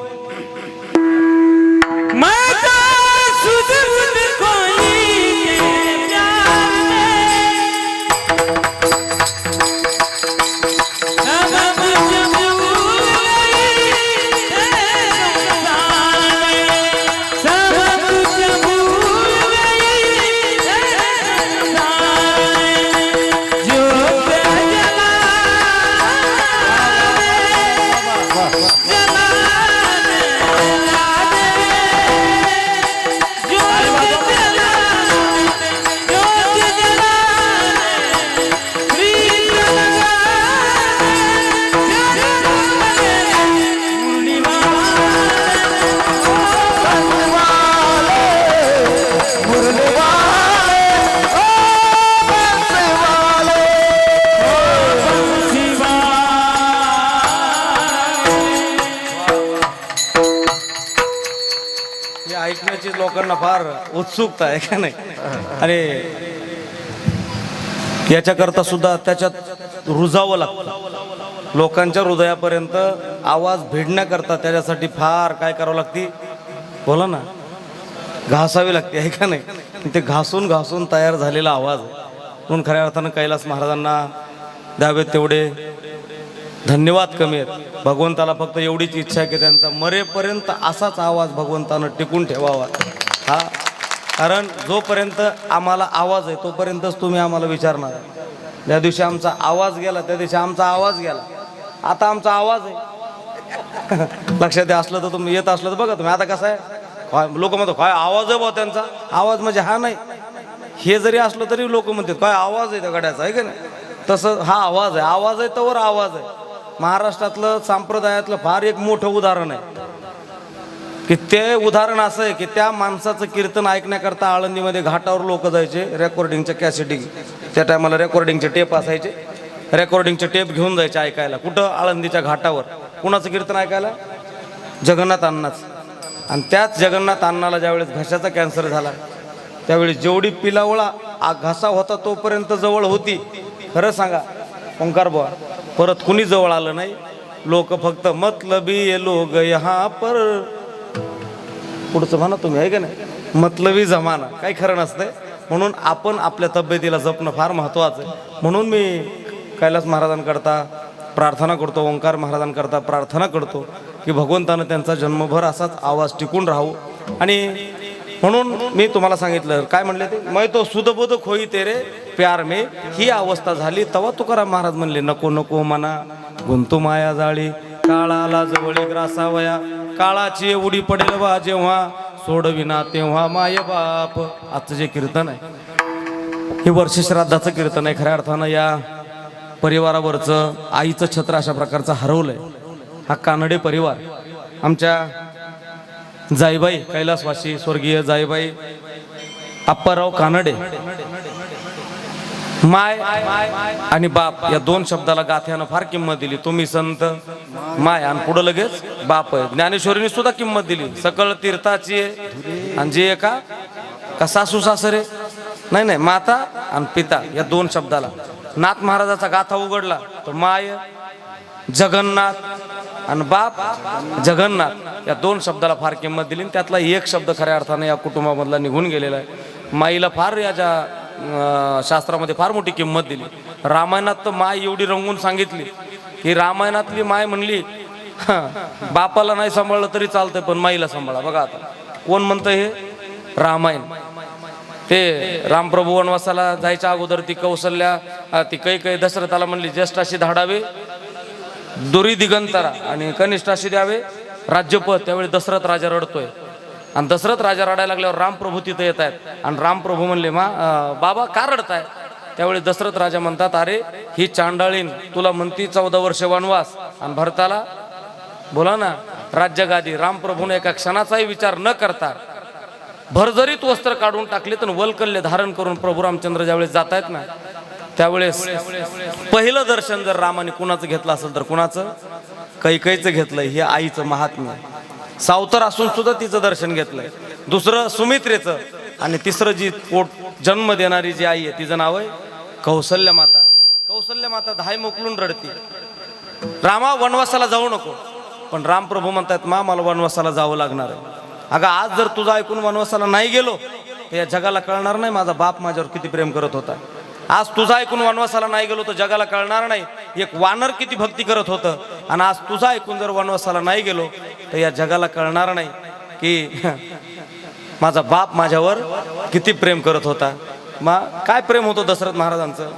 Speaker 1: हे ऐकण्याची लोकांना फार उत्सुकता आहे का नाही. आणि याच्याकरता सुद्धा त्याच्यात रुजावं लागतं, लोकांच्या हृदयापर्यंत आवाज भिडण्याकरता त्याच्यासाठी फार काय करावं लागते, बोला ना, घासावी लागते आहे का नाही. ते घासून घासून तयार झालेला आवाज आहे. म्हणून खऱ्या अर्थानं कैलास महाराजांना द्यावेत तेवढे धन्यवाद कमी आहेत. भगवंताला फक्त एवढीच इच्छा आहे की त्यांचा मरेपर्यंत असाच आवाज भगवंतानं टिकून ठेवावा. हा, कारण जोपर्यंत आम्हाला आवाज आहे तोपर्यंतच तुम्ही आम्हाला विचारणार. ज्या दिवशी आमचा आवाज गेला त्या दिवशी आमचा आवाज गेला. आता आमचा आवाज आहे लक्षात असलं तर, तुम्ही येत असलं तर बघा तुम्ही. आता कसं आहे, लोक म्हणतात काय आवाज आहे बा त्यांचा, आवाज म्हणजे हा नाही, हे जरी असलं तरी लोक म्हणतात काय आवाज आहे त्या गड्याचा, आहे का नाही. तसं हा आवाज आहे, आवाज आहे तर आवाज आहे. महाराष्ट्रातलं संप्रदायातलं फार एक मोठं उदाहरण आहे की ते उदाहरण असं आहे की त्या माणसाचं कीर्तन ऐकण्याकरता आळंदीमध्ये घाटावर लोक जायचे. रेकॉर्डिंगच्या कॅसेटी, त्या टायमाला रेकॉर्डिंगचे टेप असायचे, रेकॉर्डिंगचे टेप घेऊन जायचे ऐकायला. कुठं? आळंदीच्या घाटावर. कुणाचं कीर्तन ऐकायला? जगन्नाथ अण्णाच. आणि त्याच जगन्नाथ अण्णाला ज्यावेळेस घशाचा कॅन्सर झाला त्यावेळी जेवढी पिलावळा घसा होता तोपर्यंत जवळ होती. खरं सांगा ओंकार बुवा, परत कुणी जवळ आलं नाही. लोक फक्त मतलबी ये लोग यहाँ पर, पुढचं म्हणा तुम्ही, आहे का नाही, मतलबी जमाना, काही खरं नसतंय. म्हणून आपण आपल्या तब्येतीला जपणं फार महत्त्वाचं आहे. म्हणून मी कैलास महाराजांकरता प्रार्थना करतो, ओंकार महाराजांकरता प्रार्थना करतो की भगवंतानं त्यांचा जन्मभर असाच आवाज टिकून राहू. आणि म्हणून मी तुम्हाला सांगितलं काय म्हणले ते, मै तो सुदबुद खोई तेरे प्यार में, ही अवस्था झाली तेव्हा तुकाराम महाराज म्हणले नको नको मना गुंतू माया जाळी, काळाला जवळी ग्रासावया, काळाची एवढी पडेल बा जेव्हा, सोडविना तेव्हा माय बाप. आजचं जे कीर्तन आहे हे वर्ष श्राद्धाचं कीर्तन आहे. खऱ्या अर्थानं या परिवारावरचं आईचं छत्र अशा प्रकारचं हरवलंय. हा कानडे परिवार, आमच्या जाईबाई कैलासवासी स्वर्गीय जाईबाई आप्पाराव कानडे, माय आणि बाप या दोन शब्दाला गाथ्यानं फार किंमत दिली. तुम्ही संत माय आणि पुढं लगेच बाप आहे. ज्ञानेश्वरीने सुद्धा किंमत दिली. सकळ तीर्थाची आणि जे एका का सासू सासरे नाही नाही, माता आणि पिता या दोन शब्दाला. नाथ महाराजाचा गाथा उघडला तर माय जगन्नाथ आणि बाप जगन्नाथ या दोन शब्दाला फार किंमत दिली. त्यातला एक शब्द खऱ्या अर्थाने या कुटुंबामधला निघून गेलेला आहे. माईला फार याच्या शास्त्रामध्ये फार मोठी किंमत दिली. रामायणात तर माय एवढी रंगून सांगितली की रामायणातली माय म्हणली बापाला नाही सांभाळलं तरी चालतंय पण माईला सांभाळा. बघा आता कोण म्हणतं हे? रामायण. ते रामप्रभू वनवासाला जायच्या अगोदर ती कौशल्या ती कै दशरथाला म्हणली ज्येष्ठाशी धाडावे दुरी दिगंतरा आणि कनिष्ठाशी द्यावे राज्यपद. त्यावेळी दशरथ राजा रडतोय आणि दशरथ राजा रडायला लागल्यावर रामप्रभू तिथं येत आहेत आणि रामप्रभू म्हणले बाबा का रडताय? त्यावेळी दशरथ राजा म्हणतात अरे ही चांडाळीन तुला म्हणती 14 वर्ष वनवास आणि भरताला बोला ना राज्यगादी. रामप्रभूने एका क्षणाचाही विचार न करता भरजरीत वस्त्र काढून टाकले तर वलकल्ले धारण करून प्रभू रामचंद्र ज्यावेळेस जात आहेत ना त्यावेळेस पहिलं दर्शन जर रामाने कुणाचं घेतलं असेल तर कुणाचं? कैकेयीचं घेतलंय. हे आईचं महात्म्य. सावतर असून सुद्धा तिचं दर्शन घेतलंय. दुसरं सुमित्रेचं, आणि तिसरं जी पोट जन्म देणारी जी आई आहे तिचं नाव आहे कौसल्य माता. कौसल्य माता धाय मोकलून रडती, रामा वनवासाला जाऊ नको. पण रामप्रभू म्हणतात मा मला वनवासाला जावं लागणार आहे. अगं आज जर तुझं ऐकून वनवासाला नाही गेलो तर या जगाला कळणार नाही माझा बाप माझ्यावर किती प्रेम करत होता. आज तुझं ऐकून वनवासाला नाही गेलो तर जगाला कळणार नाही एक वानर किती भक्ती करत होतं. आणि आज तुझं ऐकून जर वनवासाला नाही गेलो तर या जगाला कळणार नाही की माझा बाप माझ्यावर किती प्रेम करत होता. काय प्रेम होतं दशरथ महाराजांचं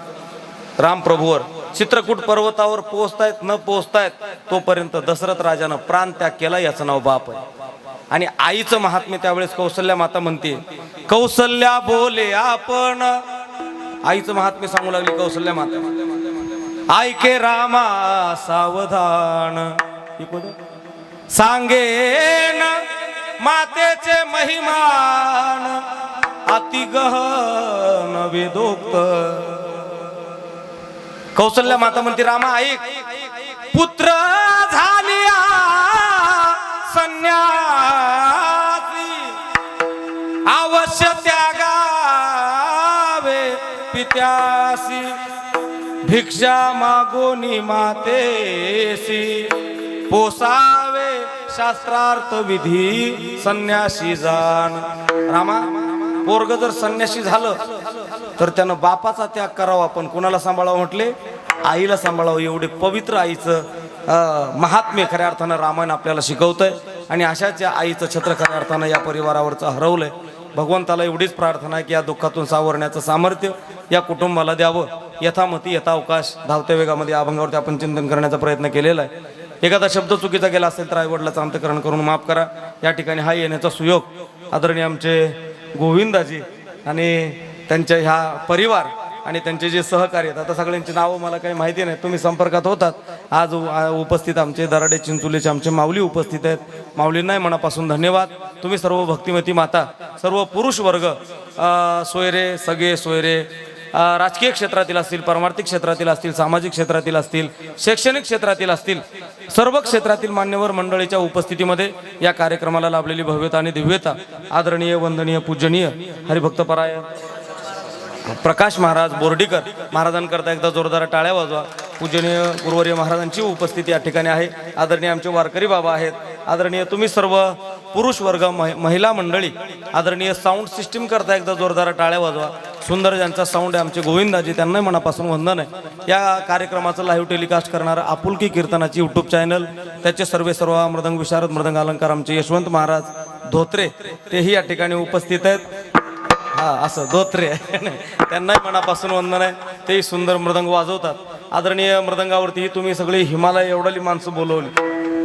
Speaker 1: रामप्रभूवर. चित्रकूट पर्वतावर पोहोचतायत न पोहोचतायत तोपर्यंत दशरथ राजानं प्राण त्याग केला, याचं नाव बाप आहे. आणि आईचं महात्म्य त्यावेळेस कौसल्या माता म्हणते, कौसल्या बोले आपण. आईचं महात्म्य सांगू लागली कौसल्या माता. ऐके रामा सावधान सांगेन मातेचे महिमान अति गहन वेदोक्त. कौसल्या माता म्हणते रामा ऐक, पुत्र झालिया संन्यासी अवश्य त्यागावे पित्यासी भिक्षा मागोनी मातेसी पोसावे शास्त्रार्थ विधी संन्यासी जाण. रामा पोरग जर संन्यासी झालं तर त्यानं बापाचा त्याग करावा, पण कुणाला सांभाळावं म्हटले, आईला सांभाळावं. एवढे पवित्र आईचं महात्म्य खऱ्या अर्थानं रामायण आपल्याला शिकवतंय. आणि अशाच या आईचं छत्र खऱ्या अर्थानं या परिवारावरचं हरवलंय. भगवंताला एवढीच प्रार्थना आहे की या दुःखातून सावरण्याचं सामर्थ्य या कुटुंबाला द्यावं. यथामती यथावकाश धावत्या वेगामध्ये अभंगावरती आपण चिंतन करण्याचा प्रयत्न केलेला आहे. एखादा शब्द चुकीचा गेला असेल तर आईवडिलाचं अंतकरण करून माफ करा. या ठिकाणी हा येण्याचा सुयोग आदरणीय आमचे गोविंदाजी आणि त्यांच्या ह्या परिवार आणि त्यांचे जे सहकारी आहेत, आता सगळ्यांची नावं मला काही माहिती नाही, तुम्ही संपर्कात होतात. आज उपस्थित आमचे दराडे चिंचोलीचे आमचे माऊली उपस्थित आहेत. माऊलींनाही मनापासून धन्यवाद. तुम्ही सर्व भक्तिमती माता, सर्व पुरुष वर्ग, सोयरे सगळे सोयरे, राजकीय क्षेत्रातील असतील, परमार्थिक क्षेत्रातील असतील, सामाजिक क्षेत्रातील असतील, शैक्षणिक क्षेत्रातील असतील, सर्व क्षेत्रातील मान्यवर मंडळीच्या उपस्थितीमध्ये या कार्यक्रमाला लाभलेली भव्यता आणि दिव्यता आदरणीय वंदनीय पूजनीय हरिभक्तपराय प्रकाश महाराज बोर्डीकर महाराजांकरता एकदा जोरदार टाळ्या वाजवा. पूजनीय गुरुवर्य महाराजांची उपस्थिती या ठिकाणी आहे. आदरणीय आमचे वारकरी बाबा आहेत. आदरणीय तुम्ही सर्व पुरुष वर्ग, महिला मंडळी, आदरणीय साऊंड सिस्टीम करता एकदा जोरदार टाळ्या वाजवा. सुंदर ज्यांचा साऊंड आहे आमचे गोविंदाजी, त्यांनाही मनापासून वंदन आहे. या कार्यक्रमाचं लाईव्ह टेलिकास्ट करणारं आपुलकी कीर्तनाची यूट्यूब चॅनल, त्याचे सर्व मृदंग विशारद मृदंग अलंकार आमचे यशवंत महाराज धोत्रे, तेही या ठिकाणी उपस्थित आहेत. हा असं धोत्रे त्यांनाही मनापासून वंदन आहे. तेही सुंदर मृदंग वाजवतात. आदरणीय मृदंगावरती तुम्ही सगळी हिमालय एवढाली माणसं बोलवली.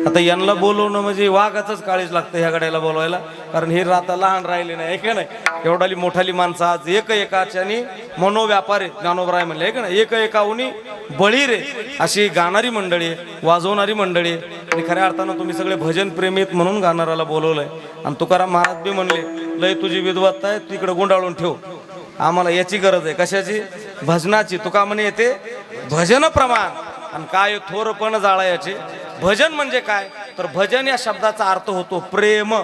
Speaker 1: आता यांना बोलवणं म्हणजे वाघाचंच काळीच लागतं ह्या गाड्याला बोलवायला, कारण हे आता लहान राहिले नाही का नाही. एवढाली मोठाली माणसं आज एकाच्यानी मनोव्यापारी ज्ञानोबराय म्हणले आहे का नाही, एकाउनी बळी रे, अशी गाणारी मंडळी आहे, वाजवणारी मंडळी आहे. आणि खऱ्या अर्थानं तुम्ही सगळे भजन प्रेमीत म्हणून गाणाराला बोलवलंय. आणि तुकाराम महाराज बी म्हणले, लय तुझी विद्वत्ता आहे तिकडे गुंडाळून ठेव, आम्हाला याची गरज आहे. कशाची? भजनाची. तुका म्हणे येते भजन प्रमाण. आणि काय थोरपण जाळायचे. भजन म्हणजे काय तर भजन या शब्दाचा अर्थ होतो प्रेम.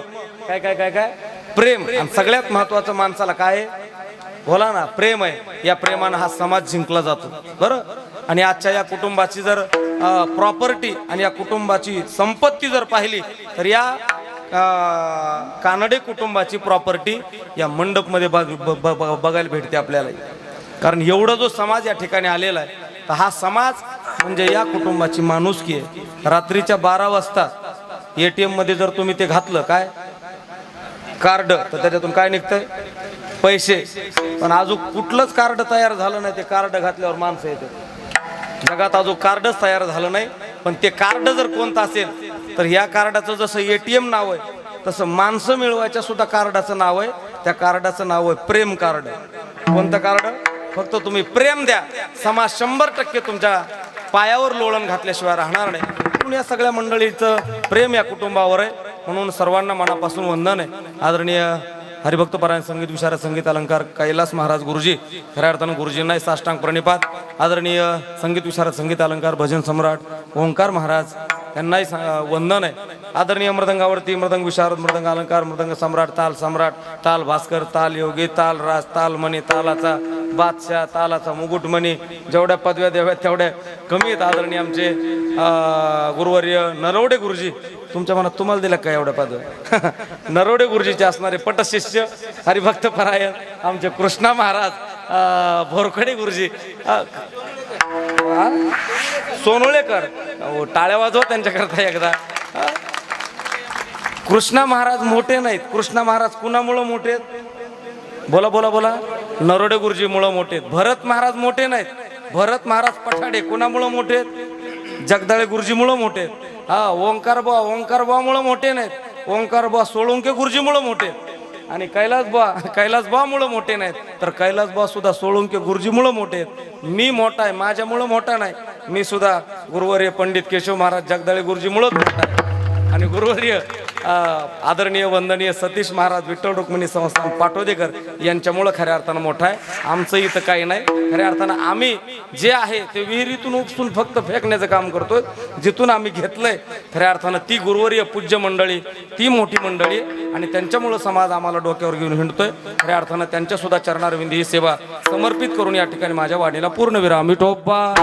Speaker 1: काय काय काय काय प्रेम. आणि सगळ्यात महत्वाचं माणसाला काय आहे? बोला ना, प्रेम आहे. या प्रेमानं हा समाज जिंकला जातो. बरं. आणि आजच्या या कुटुंबाची जर प्रॉपर्टी आणि या कुटुंबाची संपत्ती जर पाहिली तर या कानडे कुटुंबाची प्रॉपर्टी या मंडपमध्ये बघायला भेटते आपल्याला. कारण एवढा जो समाज या ठिकाणी आलेला आहे तर हा समाज म्हणजे या कुटुंबाची माणुसकी आहे. रात्रीच्या 12 वाजता ATM मध्ये जर तुम्ही ते घातलं काय कार्ड तर त्याच्यातून काय निघतंय? पैसे. पण अजून कुठलंच कार्ड तयार झालं नाही. ते कार्ड घातल्यावर माणसं येतात. जगात अजून कार्डच तयार झालं नाही. पण ते कार्ड जर कोणतं असेल तर या कार्डाचं जसं ATM नाव आहे तसं माणसं मिळवायच्या सुद्धा कार्डाचं नाव आहे. त्या कार्डाचं नाव आहे प्रेम कार्ड. कोणतं कार्ड? फक्त तुम्ही प्रेम द्या, समाज 100% तुमच्या पायावर लोळण घातल्याशिवाय राहणार नाही. म्हणून या सगळ्या मंडळीचं प्रेम या कुटुंबावर आहे. म्हणून सर्वांना मनापासून वंदन आहे. आदरणीय हरिभक्तपरायण संगीत विशारद संगीत अलंकार कैलास महाराज गुरुजी, खऱ्या अर्थानं गुरुजींनाही साष्टांग प्रणिपात. आदरणीय संगीत विशारद संगीत अलंकार भजन सम्राट ओंकार महाराज यांनाही वंदन आहे. आदरणीय मृदंगावरती मृदंग विशारद मृदंग अलंकार मृदंग सम्राट ताल भास्कर ताल योगी ताल राज ताल मणी तालाचा बादशाह तालाचा मुकुटमणी जेवढ्या पदव्या द्याव्यात तेवढ्या कमी आहेत. आदरणीय आमचे गुरुवर्य नरवडे गुरुजी, तुमच्या मनात तुम्हाला दिल्या काय एवढ्या पदव्या नरवडे गुरुजीचे असणारे पटशिष्य हरिभक्त परायण आमचे कृष्णा महाराज भोरखडे गुरुजी, सोनोळेकर, टाळ्या वाजवा त्यांच्याकरता एकदा. कृष्णा महाराज मोठे नाहीत. कृष्णा महाराज कुणामुळं मोठे आहेत? बोला बोला बोला. नरोडे गुरुजीमुळं मोठे आहेत. भरत महाराज मोठे नाहीत. भरत महाराज पठाडे कुणामुळं मोठे आहेत? जगदाळे गुरुजीमुळं मोठे आहेत. हा, ओंकार बुवामुळं मोठे नाहीत. ओंकार बुवा सोळुंके गुरुजीमुळं मोठे आहेत. आणि कैलास बुवामुळं मोठे नाहीत, तर कैलास बुवा सुद्धा सोळुंके गुरुजीमुळं मोठे आहेत. मी मोठा आहे, माझ्यामुळं मोठा नाही. मी सुद्धा गुरुवर्य पंडित केशव महाराज जगदाळे गुरुजीमुळंच मोठा आहे. आणि गुरुवर्य आदरणीय वंदनीय सतीश महाराज विठ्ठल रुक्मिणी संस्थान पाटोदेकर यांच्यामुळं खऱ्या अर्थानं मोठा आहे. आमचं इथं काही नाही. खऱ्या अर्थानं आम्ही जे आहे ते विहिरीतून उपसून फक्त फेकण्याचं काम करतोय. जिथून आम्ही घेतलंय खऱ्या अर्थानं ती गुरुवर्य पूज्य मंडळी, ती मोठी मंडळी, आणि त्यांच्यामुळं समाज आम्हाला डोक्यावर घेऊन हिंडतोय. खऱ्या अर्थानं त्यांच्या सुद्धा चरणारविंदी ही सेवा समर्पित करून या ठिकाणी माझ्या वाणीला पूर्ण विराम. विठोबा